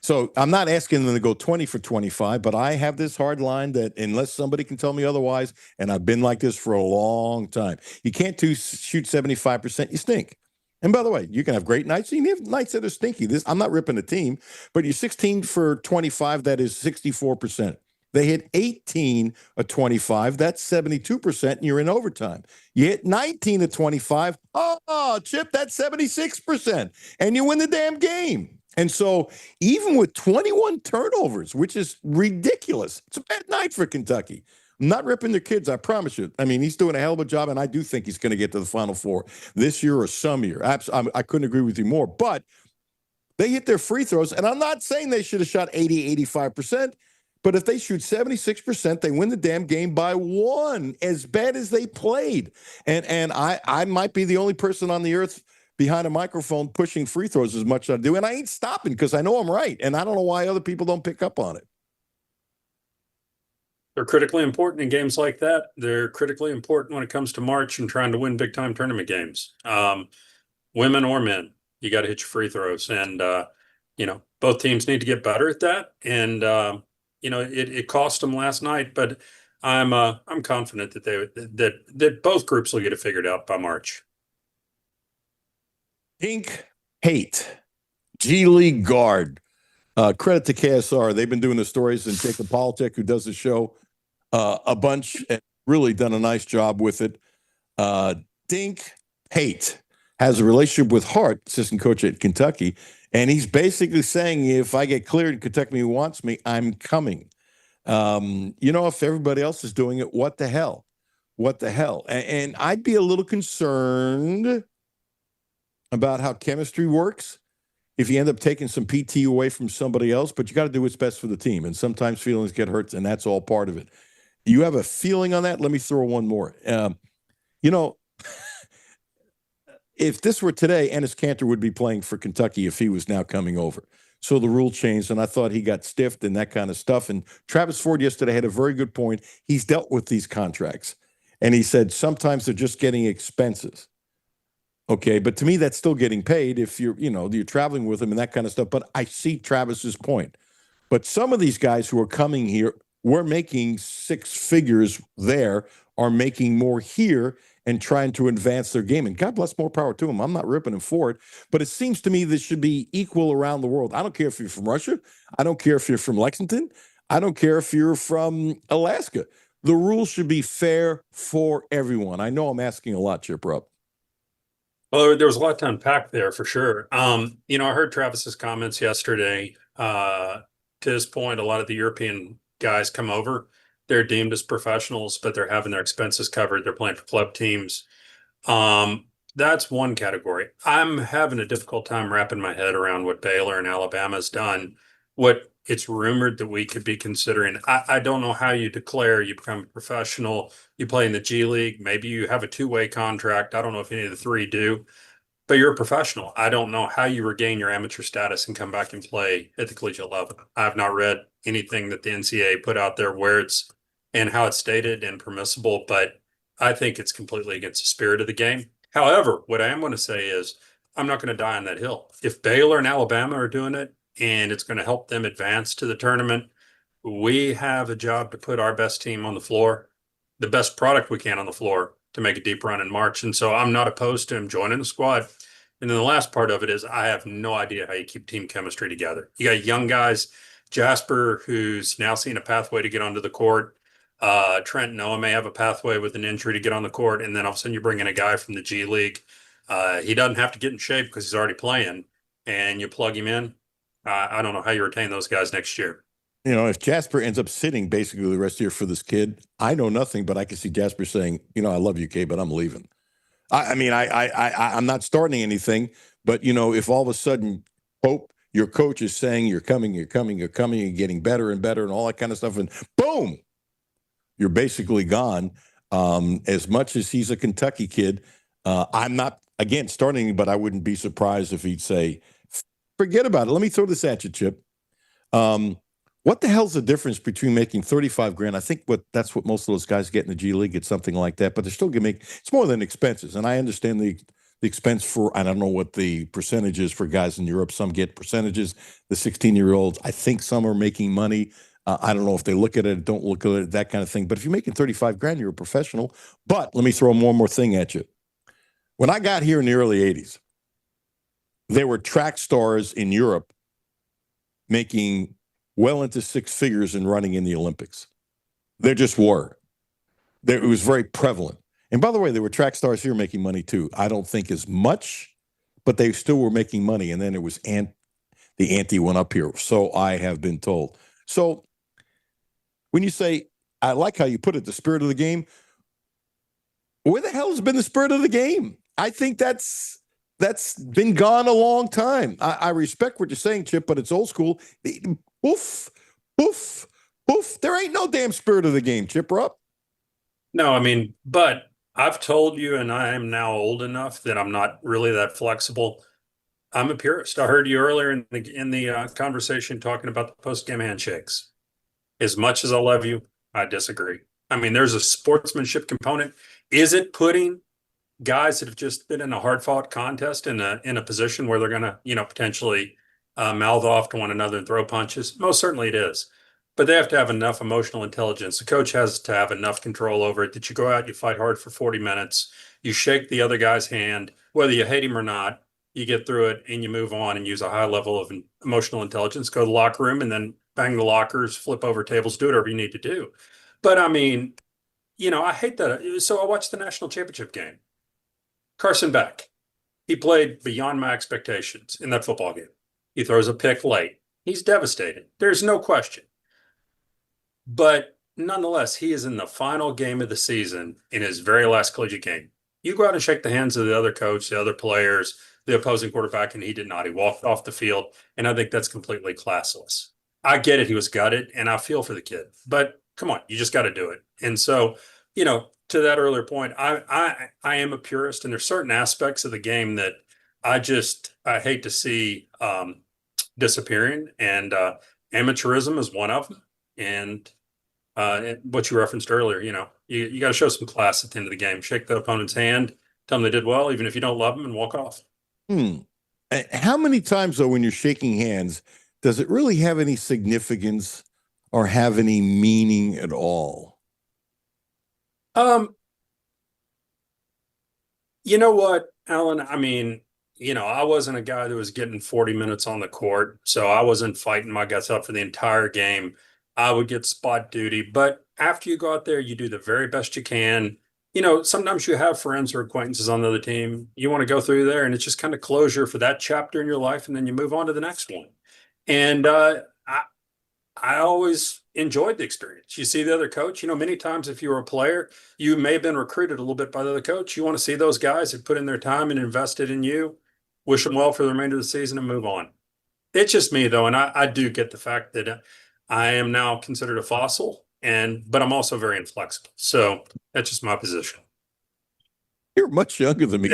So I'm not asking them to go 20 for 25, but I have this hard line that unless somebody can tell me otherwise, and I've been like this for a long time, you can't shoot 75%, you stink. And by the way, you can have great nights. You can have nights that are stinky. I'm not ripping the team, but you're 16 for 25, that is 64%. They hit 18 of 25, that's 72%, and you're in overtime. You hit 19 of 25, Chip, that's 76%, and you win the damn game. And so even with 21 turnovers, which is ridiculous, it's a bad night for Kentucky. I'm not ripping their kids, I promise you. I mean, he's doing a hell of a job, and I do think he's going to get to the Final Four this year or some year. I couldn't agree with you more. But they hit their free throws, and I'm not saying they should have shot 80, 85%, but if they shoot 76%, they win the damn game by 1, as bad as they played. And I might be the only person on the earth behind a microphone pushing free throws as much as I do, and I ain't stopping because I know I'm right, and I don't know why other people don't pick up on it. They're critically important in games like that. They're critically important when it comes to March and trying to win big-time tournament games. Women or men, you got to hit your free throws, and both teams need to get better at that. And it cost them last night, but I'm confident that both groups will get it figured out by March. Pink Hate, G League guard. Credit to KSR. They've been doing the stories, and Jacob Politek, who does the show, a bunch and really done a nice job with it. Dink Pate has a relationship with Hart, assistant coach at Kentucky, and he's basically saying, if I get cleared and Kentucky wants me, I'm coming. If everybody else is doing it, what the hell? What the hell? And I'd be a little concerned about how chemistry works if you end up taking some PT away from somebody else, but you got to do what's best for the team. And sometimes feelings get hurt, and that's all part of it. You have a feeling on that? Let me throw one more. If this were today, Enes Kanter would be playing for Kentucky if he was now coming over. So the rule changed, and I thought he got stiffed and that kind of stuff. And Travis Ford yesterday had a very good point. He's dealt with these contracts, and he said sometimes they're just getting expenses. Okay, but to me, that's still getting paid if you're traveling with him and that kind of stuff. But I see Travis's point. But some of these guys who are coming here, we're making six figures there, are making more here and trying to advance their game. And God bless, more power to them. I'm not ripping them for it. But it seems to me this should be equal around the world. I don't care if you're from Russia. I don't care if you're from Lexington. I don't care if you're from Alaska. The rules should be fair for everyone. I know I'm asking a lot, Chip Rupp. Well, there was a lot to unpack there for sure. I heard Travis's comments yesterday. To his point, a lot of the European guys come over. They're deemed as professionals, but they're having their expenses covered. They're playing for club teams. That's one category. I'm having a difficult time wrapping my head around what Baylor and Alabama's done. What it's rumored that we could be considering. I don't know how you declare you become a professional. You play in the G League. Maybe you have a two-way contract. I don't know if any of the three do, but you're a professional. I don't know how you regain your amateur status and come back and play at the collegiate level. I've not read anything that the NCAA put out there where it's and how it's stated and permissible, but I think it's completely against the spirit of the game. However, what I am going to say is I'm not going to die on that hill. If Baylor and Alabama are doing it and it's going to help them advance to the tournament, we have a job to put our best team on the floor, the best product we can on the floor to make a deep run in March. And so I'm not opposed to him joining the squad. And then the last part of it is I have no idea how you keep team chemistry together. You got young guys, Jasper, who's now seeing a pathway to get onto the court. Trent Noah may have a pathway with an injury to get on the court, and then all of a sudden you bring in a guy from the G League. He doesn't have to get in shape because he's already playing, and you plug him in. I don't know how you retain those guys next year. If Jasper ends up sitting basically the rest of the year for this kid, I know nothing, but I can see Jasper saying, I love you, Kay, but I'm leaving. I'm not starting anything, but, if all of a sudden Pope, your coach, is saying you're coming, and getting better and better and all that kind of stuff, and boom, you're basically gone. As much as he's a Kentucky kid, I'm not, again, starting, but I wouldn't be surprised if he'd say, forget about it. Let me throw this at you, Chip. What the hell's the difference between making $35,000? I think that's what most of those guys get in the G League. It's something like that, but they're still going to make, it's more than expenses. And I understand the expense for, I don't know what the percentage is for guys in Europe. Some get percentages. The 16-year-olds, I think some are making money. I don't know if they look at it, don't look at it, that kind of thing. But if you're making $35,000, you're a professional. But let me throw one more thing at you. When I got here in the early 80s, there were track stars in Europe making well into six figures and running in the Olympics. There just were. It was very prevalent. And by the way, there were track stars here making money too. I don't think as much, but they still were making money. And then it was the ante went up here. So I have been told. So when you say, I like how you put it, the spirit of the game, where the hell has been the spirit of the game? I think that's been gone a long time. I respect what you're saying, Chip, but it's old school. Poof, poof, poof. There ain't no damn spirit of the game, Chip Rupp. No, but I've told you, and I am now old enough that I'm not really that flexible. I'm a purist. I heard you earlier in the conversation talking about the post-game handshakes. As much as I love you, I disagree. There's a sportsmanship component. Is it putting guys that have just been in a hard-fought contest in a position where they're going to, potentially mouth off to one another and throw punches? Most certainly it is. But they have to have enough emotional intelligence. The coach has to have enough control over it that you go out, you fight hard for 40 minutes, you shake the other guy's hand, whether you hate him or not, you get through it and you move on and use a high level of emotional intelligence, go to the locker room and then bang the lockers, flip over tables, do whatever you need to do. But I mean, I hate that. So I watched the national championship game. Carson Beck, he played beyond my expectations in that football game. He throws a pick late. He's devastated. There's no question. But nonetheless, he is in the final game of the season in his very last collegiate game. You go out and shake the hands of the other coach, the other players, the opposing quarterback, and he did not. He walked off the field, and I think that's completely classless. I get it. He was gutted, and I feel for the kid. But come on, you just got to do it. And so, to that earlier point, I am a purist, and there's certain aspects of the game that I hate to see disappearing, and amateurism is one of them. And what you referenced earlier, you got to show some class at the end of the game. Shake the opponent's hand, tell them they did well, even if you don't love them, and walk off. How many times, though, when you're shaking hands, does it really have any significance or have any meaning at all? You know what, Alan? I mean, I wasn't a guy that was getting 40 minutes on the court, so I wasn't fighting my guts out for the entire game. I would get spot duty, but after you go out there, you do the very best you can. Sometimes you have friends or acquaintances on the other team. You want to go through there, and it's just kind of closure for that chapter in your life, and then you move on to the next one. And I always enjoyed the experience. You see the other coach, many times if you were a player, you may have been recruited a little bit by the other coach. You want to see those guys that put in their time and invested in you, wish them well for the remainder of the season and move on. It's just me though. And I do get the fact that I am now considered a fossil but I'm also very inflexible. So that's just my position. You're much younger than me.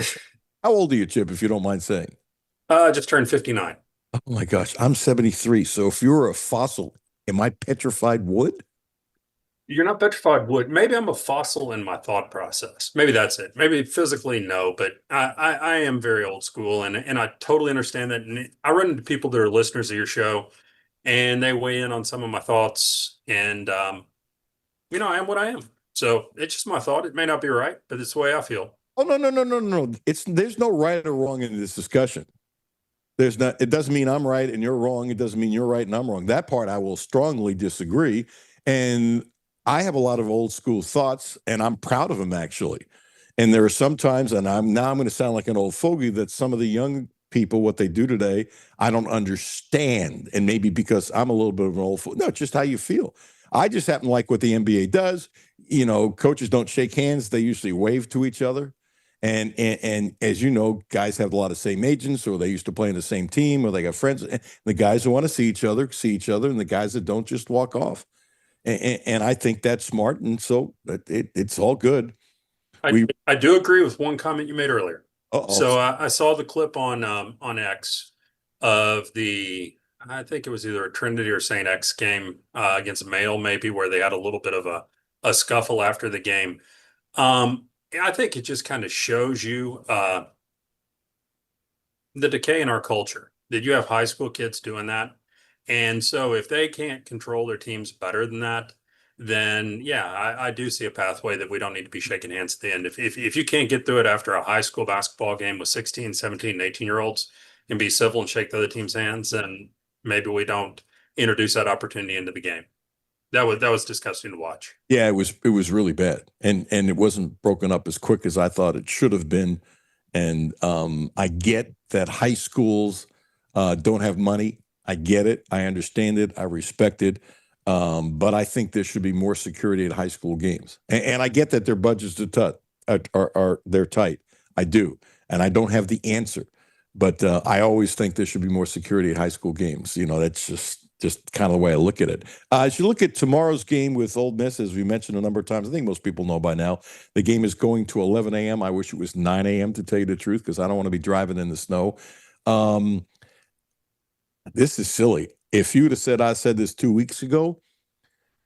How old are you, Chip, if you don't mind saying? Just turned 59. Oh my gosh. I'm 73. So if you're a fossil, am I petrified wood? You're not petrified wood. Maybe I'm a fossil in my thought process. Maybe that's it. Maybe physically, no, but I am very old school and I totally understand that. And I run into people that are listeners of your show and they weigh in on some of my thoughts and, I am what I am. So it's just my thought. It may not be right, but it's the way I feel. Oh, no. There's no right or wrong in this discussion. There's not. It doesn't mean I'm right and you're wrong. It doesn't mean you're right and I'm wrong. That part I will strongly disagree. And I have a lot of old school thoughts, and I'm proud of them actually. And there are some times, and I'm going to sound like an old fogey, that some of the young people, what they do today, I don't understand. And maybe because I'm a little bit of an old fogey. No, it's just how you feel. I just happen to like what the NBA does. Coaches don't shake hands; they usually wave to each other. And as you know, guys have a lot of same agents, or they used to play in the same team, or they got friends. And the guys who want to see each other, and the guys that don't just walk off. And I think that's smart, and so it's all good. I do agree with one comment you made earlier. So I saw the clip on X of I think it was either a Trinity or St. X game against Mail, maybe, where they had a little bit of a scuffle after the game. I think it just kind of shows you the decay in our culture, that you have high school kids doing that. And so if they can't control their teams better than that, then yeah, I do see a pathway that we don't need to be shaking hands at the end. If you can't get through it after a high school basketball game with 16, 17, and 18-year-olds and be civil and shake the other team's hands, then maybe we don't introduce that opportunity into the game. That was disgusting to watch. Yeah, it was really bad, and it wasn't broken up as quick as I thought it should have been. And I get that high schools don't have money. I get it. I understand it. I respect it. But I think there should be more security at high school games. And I get that their budgets they're tight. I do, and I don't have the answer. But I always think there should be more security at high school games. That's just kind of the way I look at it. As you look at tomorrow's game with Ole Miss, as we mentioned a number of times, I think most people know by now, the game is going to 11 a.m. I wish it was 9 a.m. to tell you the truth, because I don't want to be driving in the snow. This is silly. If you would have said I said this 2 weeks ago,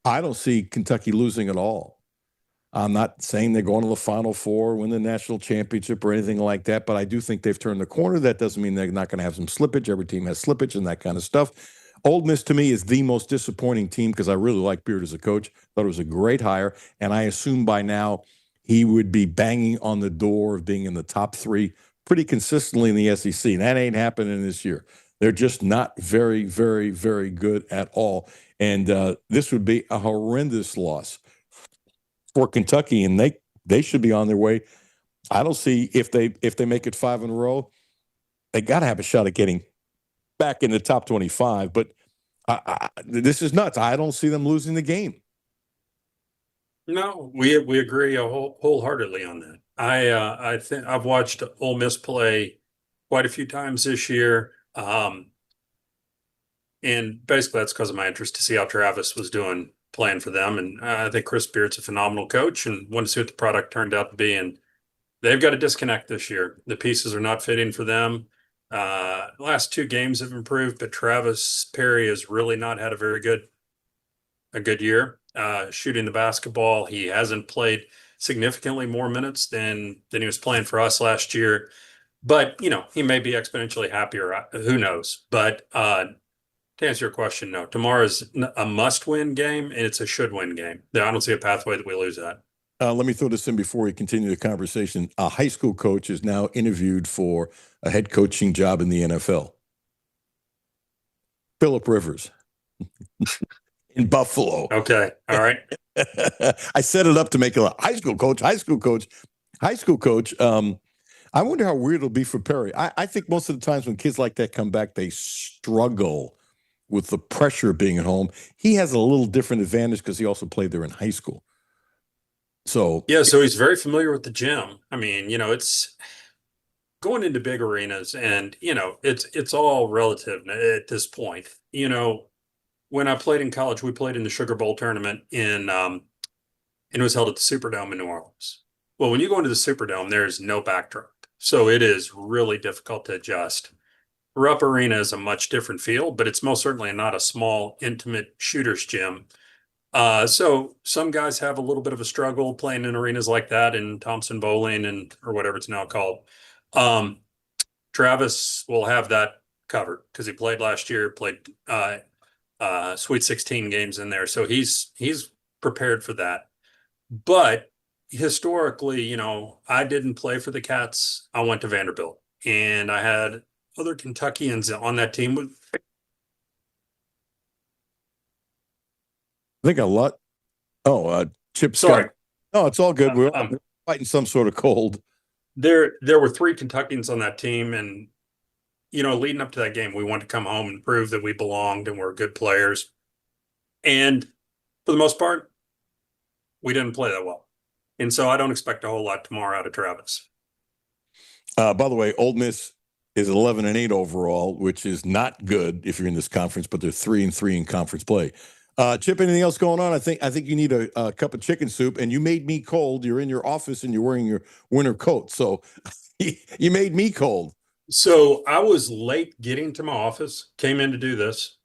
I don't see Kentucky losing at all. I'm not saying they're going to the Final Four, win the national championship or anything like that, but I do think they've turned the corner. That doesn't mean they're not going to have some slippage. Every team has slippage and that kind of stuff. Ole Miss, to me, is the most disappointing team because I really like Beard as a coach. Thought it was a great hire, and I assume by now he would be banging on the door of being in the top three pretty consistently in the SEC. And that ain't happening this year. They're just not very, very, very good at all. And this would be a horrendous loss for Kentucky, and they should be on their way. I don't see if they make it 5 in a row, they got to have a shot at getting back in the top 25. But this is nuts. I don't see them losing the game. No, we agree wholeheartedly on that. I think I've watched Ole Miss play quite a few times this year. And basically that's because of my interest to see how Travis was doing playing for them. And I think Chris Beard's a phenomenal coach and wanted to see what the product turned out to be. And they've got a disconnect this year. The pieces are not fitting for them. Last 2 games have improved, but Travis Perry has really not had a good year. Shooting the basketball, he hasn't played significantly more minutes than he was playing for us last year. But, he may be exponentially happier. Who knows? But to answer your question, no. Tomorrow's a must-win game, and it's a should-win game. I don't see a pathway that we lose that. Let me throw this in before we continue the conversation. A high school coach is now interviewed for a head coaching job in the NFL. Phillip Rivers in Buffalo. Okay. All right. I set it up to make it a high school coach. I wonder how weird it'll be for Perry. I think most of the times when kids like that come back, they struggle with the pressure of being at home. He has a little different advantage because he also played there in high school. So he's very familiar with the gym. I mean, it's going into big arenas, and it's all relative at this point. When I played in college, we played in the Sugar Bowl tournament and it was held at the Superdome in New Orleans. Well, when you go into the Superdome, there's no backdrop, so it is really difficult to adjust. Rupp Arena is a much different field, but it's most certainly not a small, intimate shooter's gym. So some guys have a little bit of a struggle playing in arenas like that in Thompson Bowling or whatever it's now called. Travis will have that covered because he played last year, played Sweet 16 games in there. So he's prepared for that. But historically, I didn't play for the Cats. I went to Vanderbilt, and I had other Kentuckians on that team. I think a lot. Chip. Sorry. No, it's all good. We're fighting some sort of cold. There were 3 Kentuckians on that team, and leading up to that game, we wanted to come home and prove that we belonged and were good players. And for the most part, we didn't play that well. And so I don't expect a whole lot tomorrow out of Travis. By the way, Ole Miss is 11-8 overall, which is not good if you're in this conference, but they're 3-3 in conference play. Chip, anything else going on? I think you need a cup of chicken soup, and you made me cold. You're in your office and you're wearing your winter coat, so you made me cold. So I was late getting to my office, came in to do this,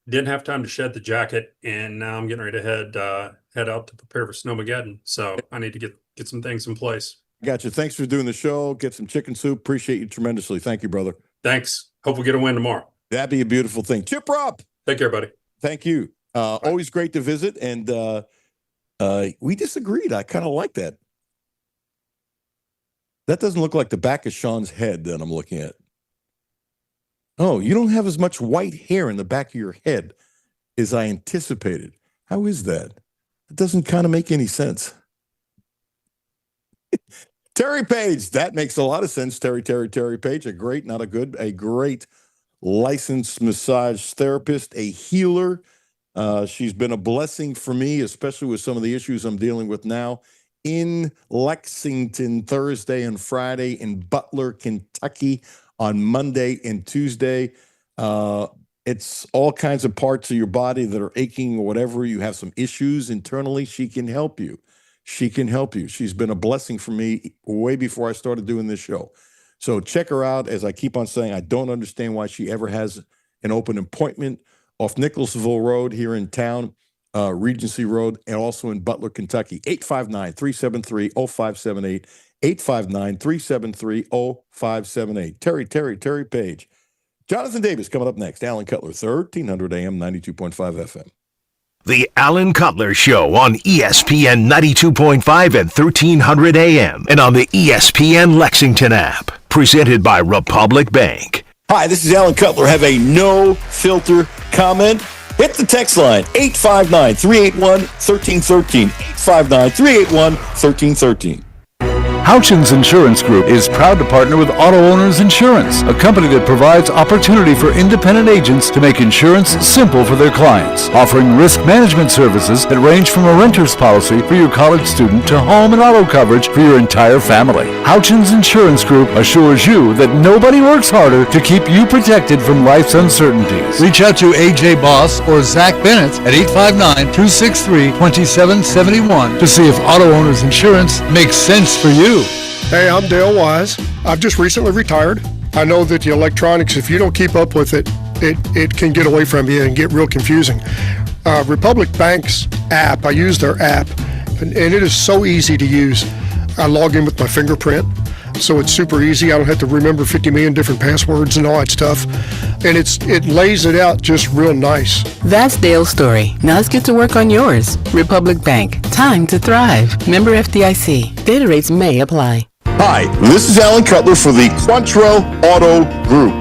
didn't have time to shed the jacket, and now I'm getting ready to head out to prepare for Snowmageddon. So I need to get some things in place. Gotcha. Thanks for doing the show. Get some chicken soup. Appreciate you tremendously. Thank you, brother. Thanks. Hope we get a win tomorrow. That'd be a beautiful thing. Chip Rupp. Take care, buddy. Thank you. Always great to visit, and we disagreed. I kind of like that. That doesn't look like the back of Sean's head that I'm looking at. Oh, you don't have as much white hair in the back of your head as I anticipated. How is that? It doesn't kind of make any sense. Terry Page, that makes a lot of sense. Terry Page, a great licensed massage therapist, a healer. She's been a blessing for me, especially with some of the issues I'm dealing with now in Lexington Thursday and Friday, in Butler, Kentucky on Monday and Tuesday. It's all kinds of parts of your body that are aching or whatever. You have some issues internally. She can help you. She's been a blessing for me way before I started doing this show. So check her out. As I keep on saying, I don't understand why she ever has an open appointment off Nicholasville Road here in town, Regency Road, and also in Butler, Kentucky. 859-373-0578. 859-373-0578. Terry Page. Jonathan Davis coming up next. Alan Cutler, 1300 AM, 92.5 FM. The Alan Cutler Show on ESPN 92.5 and 1300 AM and on the ESPN Lexington app. Presented by Republic Bank. Hi, this is Alan Cutler. Have a no-filter comment? Hit the text line, 859-381-1313. 859-381-1313. Houchins Insurance Group is proud to partner with Auto Owners Insurance, a company that provides opportunity for independent agents to make insurance simple for their clients, offering risk management services that range from a renter's policy for your college student to home and auto coverage for your entire family. Houchins Insurance Group assures you that nobody works harder to keep you protected from life's uncertainties. Reach out to AJ Boss or Zach Bennett at 859-263-2771 to see if Auto Owners Insurance makes sense for you. Hey, I'm Dale Wise. I've just recently retired. I know that the electronics, if you don't keep up with it, it can get away from you and get real confusing. Republic Bank's app, I use their app, and it is so easy to use. I log in with my fingerprint, so it's super easy. I don't have to remember 50 million different passwords and all that stuff. And it lays it out just real nice. That's Dale's story. Now let's get to work on yours. Republic Bank. Time to thrive. Member FDIC. Data rates may apply. Hi, this is Alan Cutler for the Quantrell Auto Group,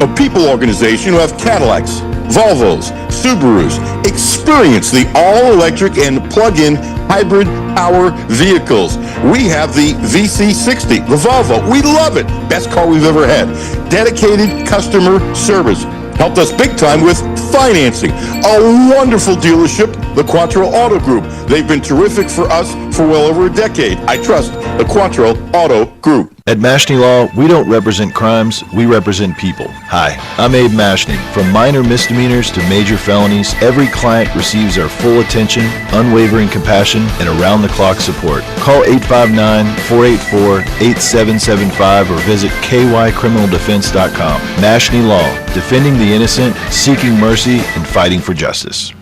a people organization who have Cadillacs, Volvos, Subarus. Experience the all-electric and plug-in hybrid power vehicles. We have the VC60, the Volvo. We love it. Best car we've ever had. Dedicated customer service. Helped us big time with financing. A wonderful dealership, the Quantrell Auto Group. They've been terrific for us for well over a decade. I trust the Quantrell Auto Group. At Mashney Law, we don't represent crimes, we represent people. Hi, I'm Abe Mashney. From minor misdemeanors to major felonies, every client receives our full attention, unwavering compassion, and around-the-clock support. Call 859-484-8775 or visit kycriminaldefense.com. Mashney Law, defending the innocent, seeking mercy, and fighting for justice.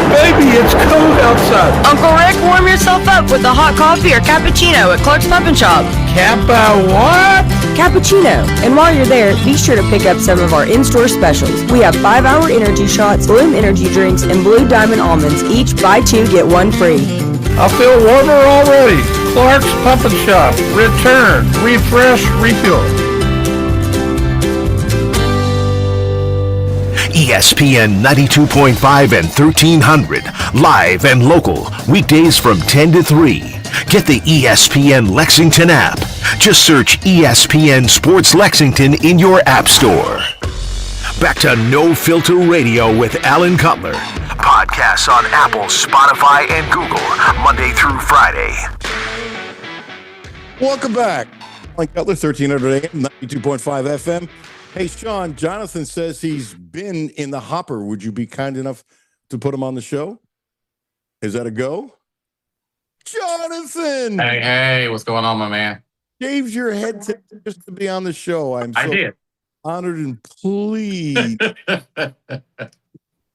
Baby, it's cold outside. Uncle Rick, warm yourself up with a hot coffee or cappuccino at Clark's Pub and Shop. What? Cappuccino. And while you're there, be sure to pick up some of our in-store specials. We have 5-hour energy shots, Bloom energy drinks, and Blue Diamond almonds. Each buy 2, get 1 free. I feel warmer already. Clark's Pub and Shop. Return, refresh, refill. ESPN 92.5 and 1300, live and local, weekdays from 10 to 3. Get the ESPN Lexington app. Just search ESPN Sports Lexington in your app store. Back to No Filter Radio with Alan Cutler. Podcasts on Apple, Spotify, and Google, Monday through Friday. Welcome back. Alan Cutler, 1300 AM, 92.5 FM. Hey, Sean, Jonathan says he's been in the hopper. Would you be kind enough to put him on the show? Is that a go? Jonathan! Hey, what's going on, my man? Shaved your head just to be on the show. I did. Honored and pleased. Got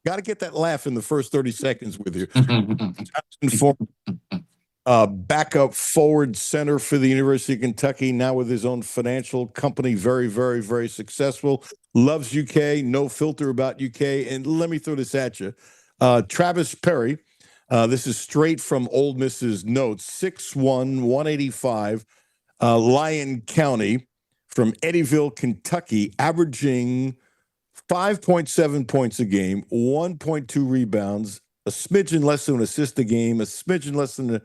to get that laugh in the first 30 seconds with you. Jonathan, backup forward center for the University of Kentucky, now with his own financial company, very, very, very successful. Loves UK, no filter about UK. And let me throw this at you. Travis Perry, this is straight from Ole Miss's notes, 6'1", 185, Lyon County from Eddyville, Kentucky, averaging 5.7 points a game, 1.2 rebounds, a smidgen less than an assist a game, a smidgen less than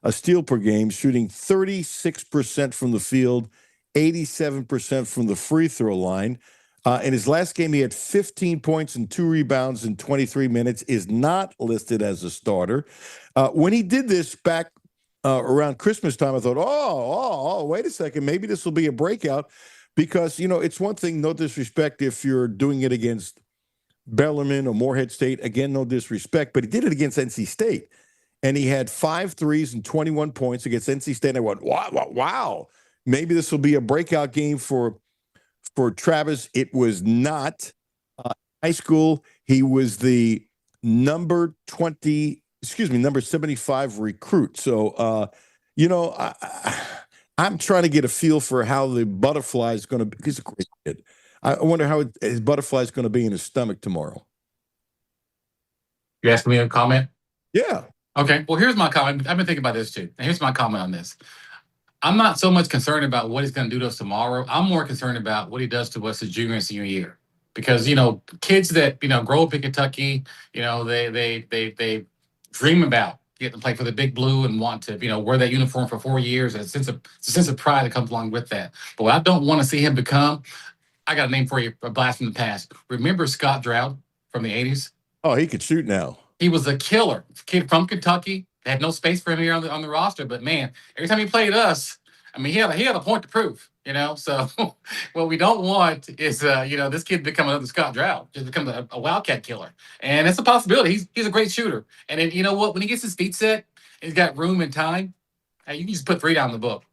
a steal per game, shooting 36% from the field, 87% from the free throw line. In his last game, he had 15 points and 2 rebounds in 23 minutes, is not listed as a starter. When he did this back around Christmas time, I thought, wait a second, maybe this will be a breakout, because, you know, it's one thing, no disrespect, if you're doing it against Bellarmine or Morehead State, again, no disrespect, but he did it against NC State. And he had 5 threes and 21 points against NC State. And I went, wow, maybe this will be a breakout game for Travis. It was not. High school, he was the number 75 recruit. So, I'm trying to get a feel for how the butterfly is going to be. He's a great kid. I wonder how his butterfly is going to be in his stomach tomorrow. You asking me a comment? Yeah. Okay, well, here's my comment. I've been thinking about this too. And here's my comment on this. I'm not so much concerned about what he's going to do to us tomorrow. I'm more concerned about what he does to us his junior and senior year. because kids that grow up in Kentucky, they dream about getting to play for the Big Blue and want to wear that uniform for 4 years. It's a sense of pride that comes along with that. But what I don't want to see him become, I got a name for you, a blast from the past. Remember Scott Drought from the '80s? Oh, he could shoot now. He was a killer kid from Kentucky. They had no space for him here on the roster, but man, every time he played us, I mean, he had a point to prove. So what we don't want is this kid become another Scott Drought, just become a wildcat killer, and it's a possibility. He's a great shooter, and then you know what? When he gets his feet set, he's got room and time. Hey, you can just put 3 down the book.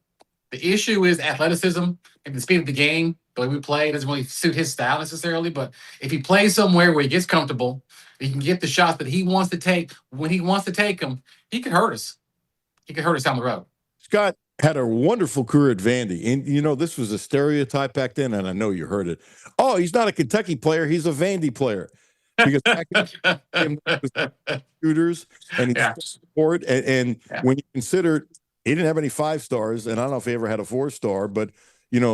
The issue is athleticism and the speed of the game. The way we play doesn't really suit his style necessarily. But if he plays somewhere where he gets comfortable, he can get the shots that he wants to take when he wants to take them. He could hurt us. He could hurt us down the road. Scott had a wonderful career at Vandy. And, this was a stereotype back then, and I know you heard it. Oh, he's not a Kentucky player. He's a Vandy player. Because back then, shooters, and he's support. And when you consider he didn't have any 5-stars, and I don't know if he ever had a 4-star, but,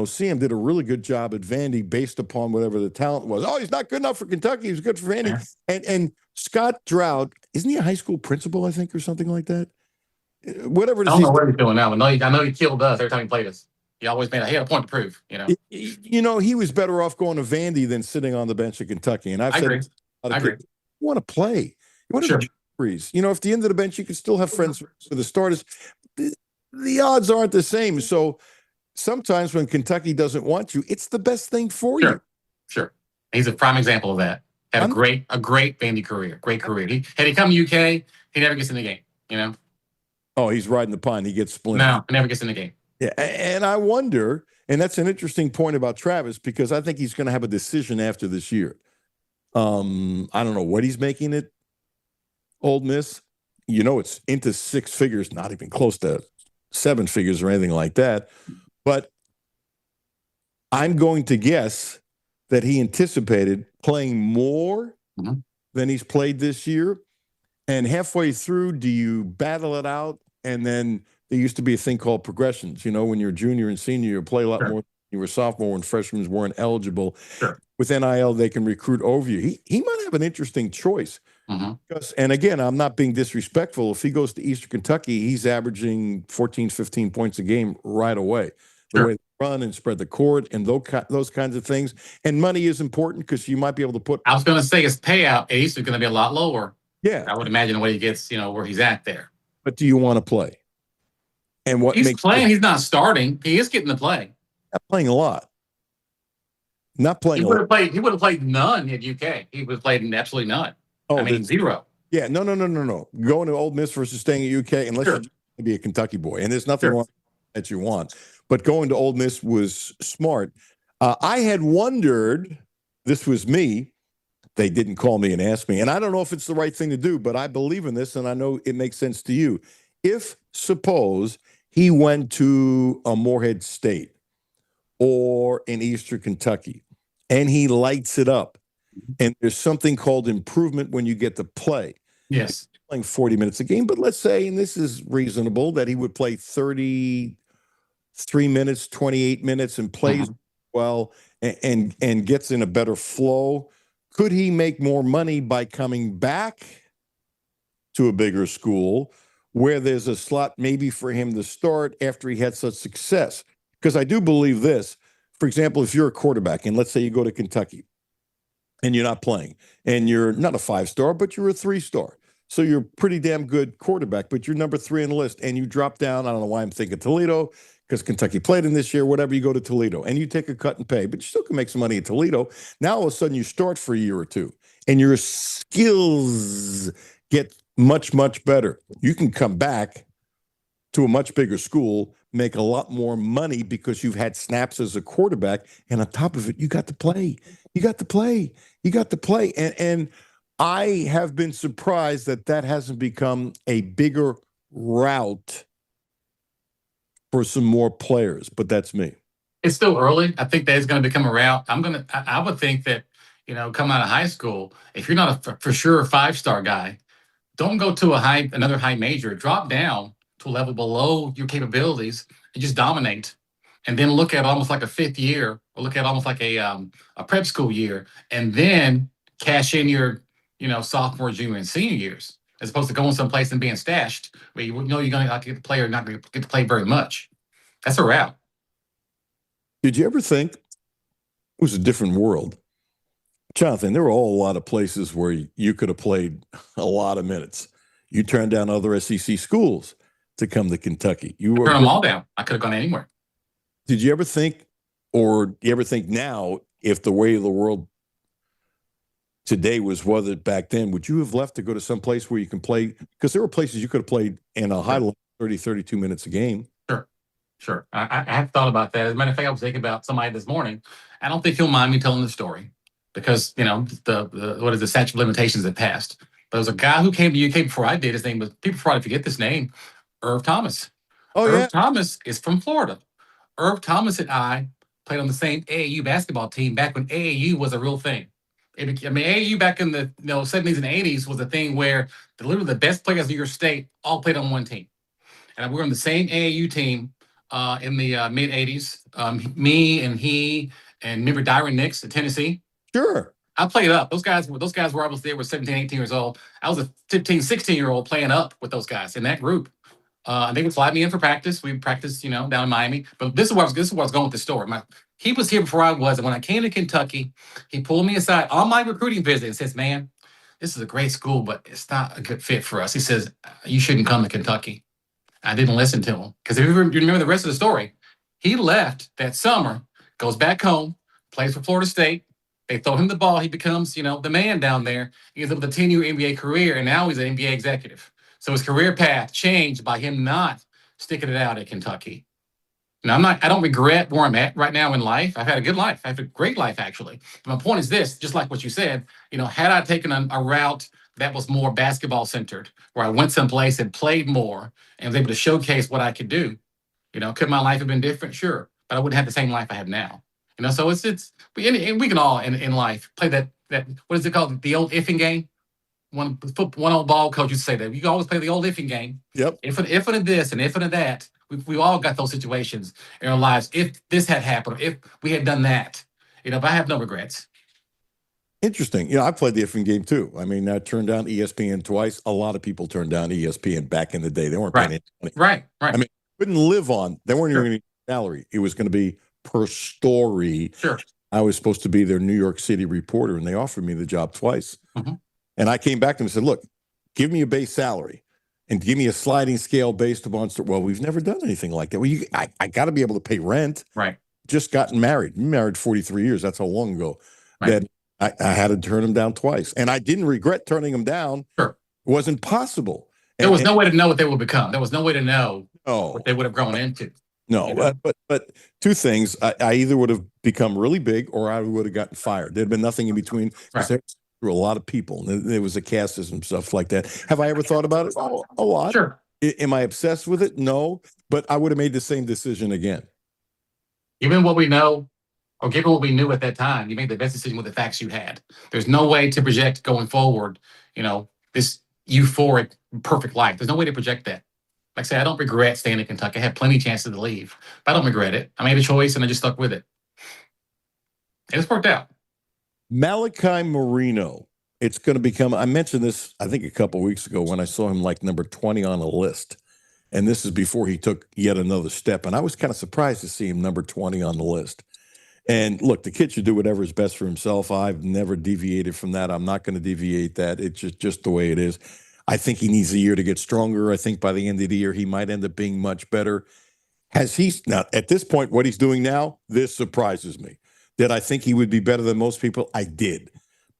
Sam did a really good job at Vandy based upon whatever the talent was. Oh, he's not good enough for Kentucky. He was good for Vandy. Yeah. And Scott Drought, isn't he a high school principal, I think, or something like that? Whatever. I don't know what he's doing now, but I know he killed us every time he played us. He always he had a point to prove. He was better off going to Vandy than sitting on the bench at Kentucky. And I agree. You want to play. You want to freeze. If the end of the bench you can still have friends with the starters. The odds aren't the same. So sometimes when Kentucky doesn't want you, it's the best thing for you. Sure. He's a prime example of that. Had a great Vandy career. Great career. Had he come to UK, he never gets in the game. Oh, he's riding the pine. He gets splintered. No, he never gets in the game. Yeah, and I wonder, and that's an interesting point about Travis, because I think he's going to have a decision after this year. I don't know what he's making at Ole Miss. It's into 6 figures, not even close to 7 figures or anything like that. But I'm going to guess that he anticipated playing more than he's played this year. And halfway through, do you battle it out? And then there used to be a thing called progressions. When you're junior and senior, you play a lot more than you were sophomore when freshmen weren't eligible. With NIL, they can recruit over you. He might have an interesting choice. Because, and again, I'm not being disrespectful. If he goes to Eastern Kentucky, he's averaging 14, 15 points a game right away. The way they run and spread the court and those kinds of things. And money is important because you might be able to put. I was going to say his payout at Eastern is going to be a lot lower. Yeah. I would imagine the way he gets, where he's at there. But do you want to play? And what he's playing, he's not starting. He is getting to play. Not playing a lot. Not playing. He would have played none at UK. He would have played absolutely none. Oh, 0. Yeah, no. Going to Ole Miss versus staying at UK, unless you're to be a Kentucky boy, and there's nothing wrong that you want. But going to Ole Miss was smart. I had wondered. This was me. They didn't call me and ask me, and I don't know if it's the right thing to do, but I believe in this, and I know it makes sense to you. If suppose he went to a Morehead State or in Eastern Kentucky, and he lights it up. And there's something called improvement when you get to play. Yes. Playing 40 minutes a game, but let's say, and this is reasonable, that he would play 33 minutes, 28 minutes and plays well and gets in a better flow. Could he make more money by coming back to a bigger school where there's a slot maybe for him to start after he had such success? Because I do believe this. For example, if you're a quarterback and let's say you go to Kentucky, and you're not playing, and you're not a 5-star, but you're a 3-star. So you're a pretty damn good quarterback, but you're number 3 on the list, and you drop down. I don't know why I'm thinking Toledo, because Kentucky played in this year, whatever, you go to Toledo, and you take a cut and pay, but you still can make some money at Toledo. Now, all of a sudden, you start for a year or two, and your skills get much, much better. You can come back to a much bigger school, make a lot more money because you've had snaps as a quarterback, and on top of it, you got to play. And I have been surprised that hasn't become a bigger route for some more players, but that's me. It's still early. I think that is going to become a route. I would think that, coming out of high school, if you're not a for sure 5-star guy, don't go to another high major. Drop down to a level below your capabilities and just dominate. and then look at almost like a fifth year, or look at almost like a prep school year, and then cash in your sophomore, junior, and senior years, as opposed to going someplace and being stashed where you know you're going to not get to play or not get to play very much. That's a wrap. Did you ever think it was a different world? Jonathan, there were all a lot of places where you could have played a lot of minutes. You turned down other SEC schools to come to Kentucky. You were Turn them all down. I could have gone anywhere. Did you ever think, or do you ever think now, if the way of the world today was weathered back then, would you have left to go to some place where you can play? Because there were places you could have played in a high level 30, 32 minutes a game. Sure. I have thought about that. As a matter of fact, I was thinking about somebody this morning. I don't think he'll mind me telling the story because, the statute of limitations had passed. But there was a guy who came to UK before I did. His name was, people probably forget this name, Irv Thomas. Irv Thomas is from Florida. Irv Thomas and I played on the same AAU basketball team back when AAU was a real thing. AAU back in the 70s and 80s was a thing where literally the best players of your state all played on one team. And we were on the same AAU team in the mid 80s. Me and he, and remember Dyron Nix at Tennessee? Sure. I played up. Those guys were I was there were 17, 18 years old. I was a 15, 16-year-old playing up with those guys in that group. They would fly me in for practice. We practiced, down in Miami. But this is where I was going with the story. He was here before I was, and when I came to Kentucky, he pulled me aside on my recruiting visit and says, "Man, this is a great school, but it's not a good fit for us." He says, "You shouldn't come to Kentucky." I didn't listen to him because if you remember the rest of the story, he left that summer, goes back home, plays for Florida State. They throw him the ball. He becomes, the man down there. He ends up with a 10-year NBA career, and now he's an NBA executive. So his career path changed by him not sticking it out at Kentucky. Now, I don't regret where I'm at right now in life. I've had a good life. I've had a great life, actually. But my point is this, just like what you said, had I taken a route that was more basketball centered, where I went someplace and played more and was able to showcase what I could do, could my life have been different? Sure. But I wouldn't have the same life I have now. So we can all in life play that, what is it called? The old ifing game? One old ball coach used to say that you can always play the old ifing game. Yep. If of this and if of that, we've all got those situations in our lives. If this had happened, or if we had done that, but I have no regrets. Interesting. I played the effing game too. I mean, I turned down ESPN twice. A lot of people turned down ESPN back in the day. They weren't paying any money. Right. I mean, couldn't live on. They weren't even getting salary. It was going to be per story. Sure. I was supposed to be their New York City reporter, and they offered me the job twice. Mm-hmm. And I came back to them and said, "Look, give me a base salary and give me a sliding scale based upon." Well, we've never done anything like that. Well, I got to be able to pay rent. Right. Just gotten married. Married 43 years. That's how long ago. Right. That I had to turn him down twice, and I didn't regret turning him down. Sure. It wasn't possible. There was no way to know what they would become. There was no way to know Oh, what they would have grown into. no, but two things. I either would have become really big or I would have gotten fired. There'd been nothing in between. Right. There were a lot of people. And there was a casteism, stuff like that. Have I ever thought about it? Oh, a lot. Sure. Am I obsessed with it? No, but I would have made the same decision again. Given what we know, or given what we knew at that time, you made the best decision with the facts you had. There's no way to project going forward, this euphoric, perfect life. There's no way to project that. Like I say, I don't regret staying in Kentucky. I had plenty of chances to leave, but I don't regret it. I made a choice and I just stuck with it. And it's worked out. Malachi Marino. It's going to become, I mentioned this, I think a couple of weeks ago when I saw him like number 20 on a list. And this is before he took yet another step. And I was kind of surprised to see him number 20 on the list. And look, the kid should do whatever is best for himself. I've never deviated from that. I'm not going to deviate that. It's just the way it is. I think he needs a year to get stronger. I think by the end of the year, he might end up being much better. Now, at this point, what he's doing now, this surprises me. Did I think he would be better than most people? I did.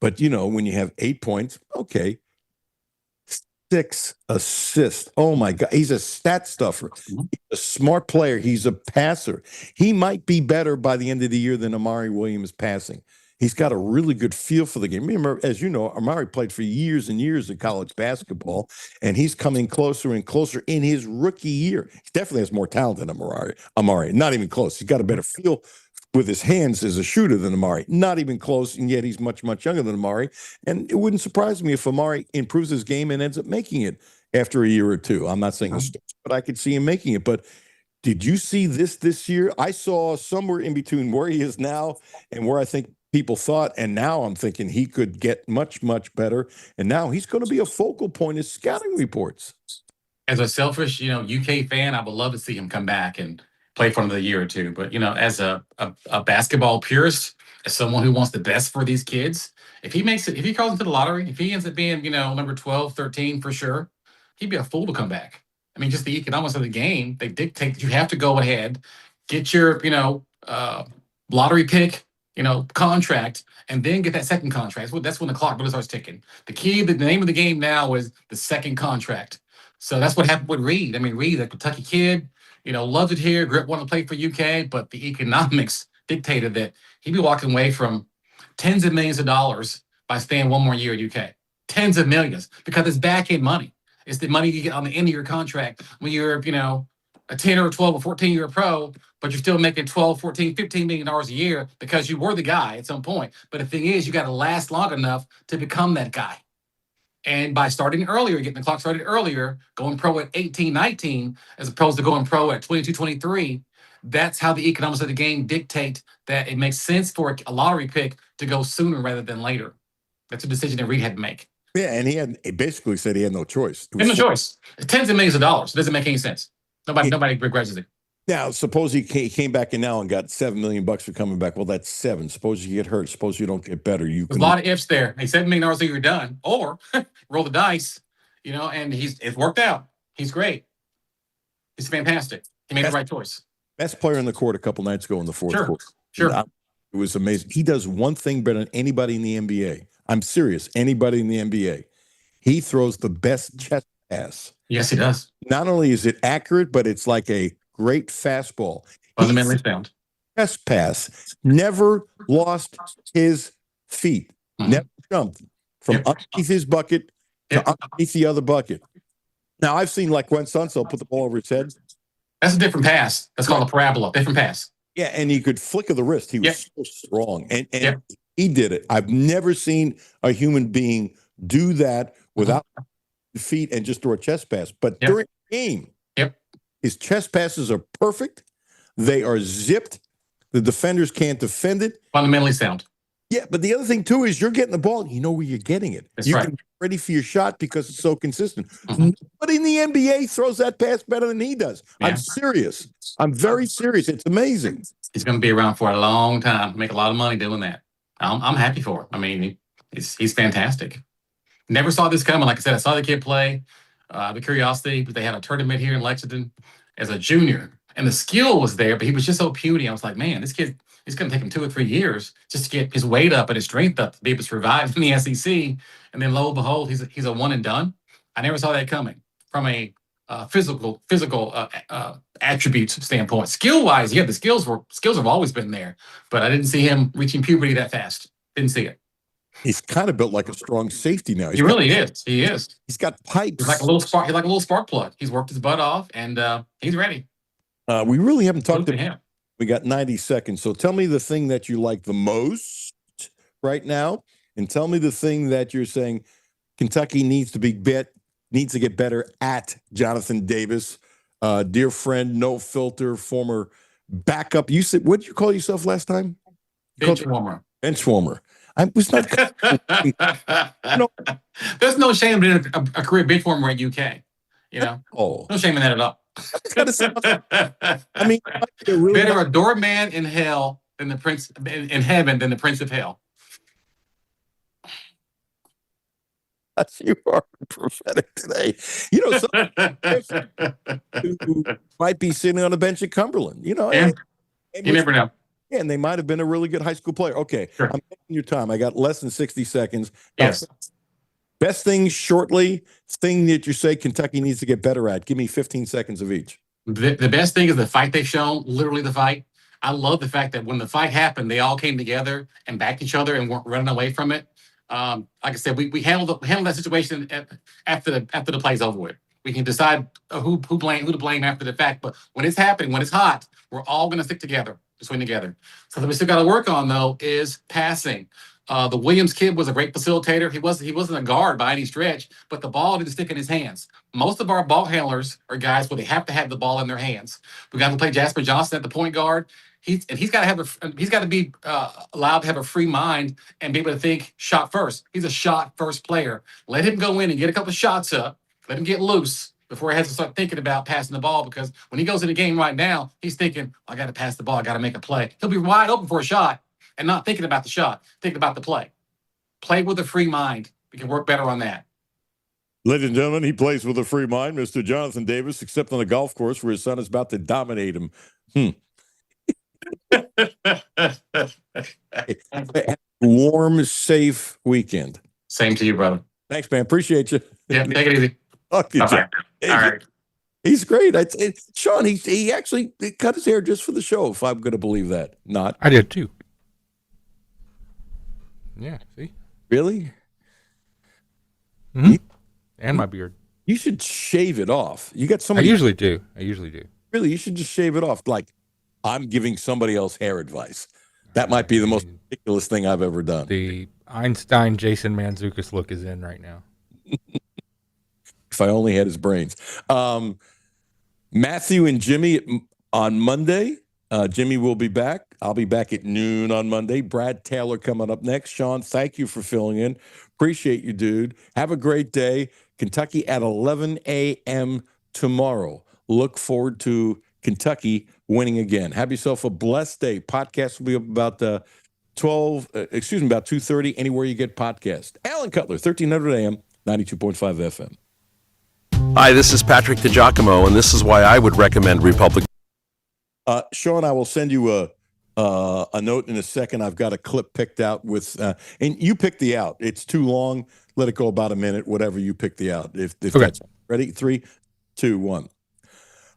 But, when you have 8 points, okay. 6 assists. Oh, my God. He's a stat stuffer. He's a smart player. He's a passer. He might be better by the end of the year than Amari Williams passing. He's got a really good feel for the game. Remember, as you know, Amari played for years and years in college basketball, and he's coming closer and closer in his rookie year. He definitely has more talent than Amari. Not even close. He's got a better feel with his hands as a shooter than Amari. Not even close, and yet he's much, much younger than Amari. And it wouldn't surprise me if Amari improves his game and ends up making it after a year or two. I'm not saying this, but I could see him making it. But Did you see this year? I saw somewhere in between where he is now and where I think people thought, and now I'm thinking he could get much, much better. And now he's going to be a focal point of scouting reports. As a selfish, UK fan, I would love to see him come back and play for another year or two. But as a basketball purist, as someone who wants the best for these kids, if he calls into the lottery, if he ends up being, number 12, 13 for sure, he'd be a fool to come back. I mean, just the economics of the game, they dictate that you have to go ahead, get your, lottery pick, contract, and then get that second contract. That's when the clock really starts ticking. The name of the game now is the second contract. So that's what happened with Reed. I mean, Reed, a Kentucky kid, loved it here, wanted to play for UK, but the economics dictated that he'd be walking away from tens of millions of dollars by staying one more year at UK. Tens of millions, because it's back end money. It's the money you get on the end of your contract when you're, a 10 or 12 or 14 year pro, but you're still making 12, 14, 15 million dollars a year because you were the guy at some point. But the thing is, you got to last long enough to become that guy. And by starting earlier, getting the clock started earlier, going pro at 18, 19, as opposed to going pro at 22, 23, that's how the economics of the game dictate that it makes sense for a lottery pick to go sooner rather than later. That's a decision that Reed had to make. Yeah, and he basically said he had no choice. He had no choice. It's tens of millions of dollars. It doesn't make any sense. Nobody begrudges it. Now, suppose he came back in now and got $7 million for coming back. Well, that's $7. Suppose you get hurt. Suppose you don't get better. There's a lot of ifs there. Hey, $7 million a year done, or roll the dice. And it's worked out. He's great. He's fantastic. He made the right choice. Best player in the court a couple nights ago in the fourth quarter. Sure. It was amazing. He does one thing better than anybody in the NBA. I'm serious. Anybody in the NBA. He throws the best chest pass. Yes, he does. Not only is it accurate, but it's like a great fastball. Fundamentally sound. Chest pass. Never lost his feet. Never jumped from underneath his bucket to underneath the other bucket. Now, I've seen like Gwen Sunsell put the ball over his head. That's a different pass. That's called a parabola. Different pass. Yeah, and he could flicker the wrist. He was so strong. And he did it. I've never seen a human being do that without feet and just throw a chest pass. But during the game, his chest passes are perfect. They are zipped. The defenders can't defend it. Fundamentally sound. Yeah, but the other thing, too, is you're getting the ball. You know where you're getting it. That's you right. can be ready for your shot because it's so consistent. Nobody in the NBA throws that pass better than he does. Yeah. I'm serious. I'm very serious. It's amazing. He's going to be around for a long time. Make a lot of money doing that. I'm happy for him. I mean, he's fantastic. Never saw this coming. Like I said, I saw the kid play. The curiosity, but they had a tournament here in Lexington as a junior, and the skill was there, but he was just so puny. I was like, man, this kid, it's going to take him 2 or 3 years just to get his weight up and his strength up to be able to survive in the SEC. And then lo and behold, he's a one and done. I never saw that coming from a physical attributes standpoint. Skill wise, the skills have always been there, but I didn't see him reaching puberty that fast. Didn't see it. He's kind of built like a strong safety now. He really is. He is. He's got pipes. He's like a little spark. He's like a little spark plug. He's worked his butt off, and he's ready. We really haven't talked to him. We got 90 seconds. So tell me the thing that you like the most right now, and tell me the thing that you're saying Kentucky needs to get better at. Jonathan Davis, dear friend, no filter, former backup. You said, what did you call yourself last time? Bench warmer. Bench warmer. I was not. There's no shame in being a career bench warmer at UK. No shame in that at all. I mean, really better a doorman in hell than the prince in heaven than the prince of hell. You are prophetic today. Some who might be sitting on a bench at Cumberland. You never know. Yeah, and they might have been a really good high school player. Okay, sure. I'm taking your time. I got less than 60 seconds. Yes. Best thing shortly, thing that you say Kentucky needs to get better at. Give me 15 seconds of each. The best thing is the fight they've shown, literally the fight. I love the fact that when the fight happened, they all came together and backed each other and weren't running away from it. Like I said, we handled that situation after the play's over with. We can decide who to blame after the fact. But when it's happening, when it's hot, we're all going to stick together, swing together. So what we still got to work on, though, is passing. The Williams kid was a great facilitator. He wasn't a guard by any stretch, but the ball didn't stick in his hands. Most of our ball handlers are guys where they have to have the ball in their hands. We got to play Jasper Johnson at the point guard. He's got to be allowed to have a free mind and be able to think shot first. He's a shot first player. Let him go in and get a couple of shots up. Let him get loose before he has to start thinking about passing the ball, because when he goes in the game right now, he's thinking, I got to pass the ball. I got to make a play. He'll be wide open for a shot and not thinking about the shot, thinking about the play. Play with a free mind. We can work better on that. Ladies and gentlemen, he plays with a free mind, Mr. Jonathan Davis, except on a golf course where his son is about to dominate him. Warm, safe weekend. Same to you, brother. Thanks, man. Appreciate you. Yeah, take it easy. Talk to you, John. All right. He's great. Sean, he actually cut his hair just for the show, if I'm going to believe that. Not. I did too. Yeah, see? Really? Mm-hmm. And my beard. You should shave it off. You got I somebody. usually do. Really, you should just shave it off. Like, I'm giving somebody else hair advice. That might be the most ridiculous thing I've ever done. The Einstein Jason Mantzoukas look is in right now. If I only had his brains. Matthew and Jimmy on Monday. Jimmy will be back. I'll be back at noon on Monday. Brad Taylor coming up next. Sean, thank you for filling in. Appreciate you, dude. Have a great day. Kentucky at 11 a.m. tomorrow. Look forward to Kentucky winning again. Have yourself a blessed day. Podcast will be up about about 2:30, anywhere you get podcasts. Alan Cutler, 1300 AM, 92.5 FM. Hi, this is Patrick DiGiacomo, and this is why I would recommend Republic. Sean, I will send you a note in a second. I've got a clip picked out with, and you pick the out. It's too long. Let it go about a minute, whatever you pick the out. If Okay. That's ready. 3, 2, 1.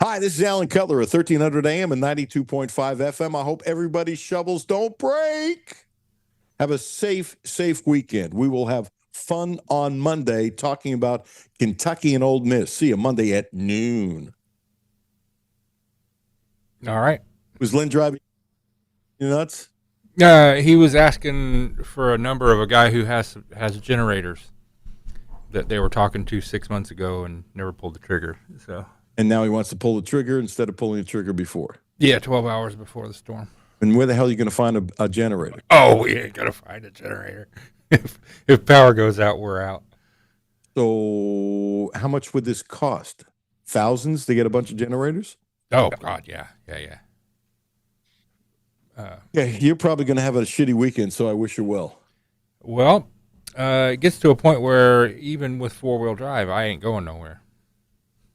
Hi, this is Alan Cutler at 1300 AM and 92.5 FM. I hope everybody's shovels don't break. Have a safe weekend. We will have fun on Monday talking about Kentucky and Ole Miss. See you Monday at noon. All right. Was Lynn driving you nuts? He was asking for a number of a guy who has generators that they were talking to 6 months ago and never pulled the trigger. So. And now he wants to pull the trigger instead of pulling the trigger before. Yeah, 12 hours before the storm. And where the hell are you going to find a generator? Oh, we ain't going to find a generator. If power goes out, we're out. So how much would this cost? Thousands to get a bunch of generators? Oh, God, yeah. Yeah, you're probably going to have a shitty weekend, so I wish you well. Well, it gets to a point where even with four-wheel drive, I ain't going nowhere.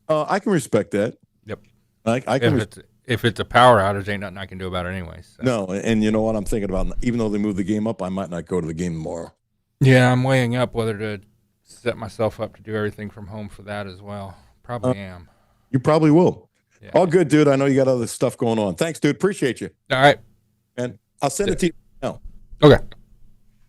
I can respect that. Yep. I can. If it's a power outage, ain't nothing I can do about it anyway. So. No, and you know what I'm thinking about? Even though they moved the game up, I might not go to the game tomorrow. Yeah, I'm weighing up whether to set myself up to do everything from home for that as well. Probably am. You probably will. Yeah. All good, dude. I know you got other stuff going on. Thanks, dude. Appreciate you. All right. And I'll send it to you now. Okay.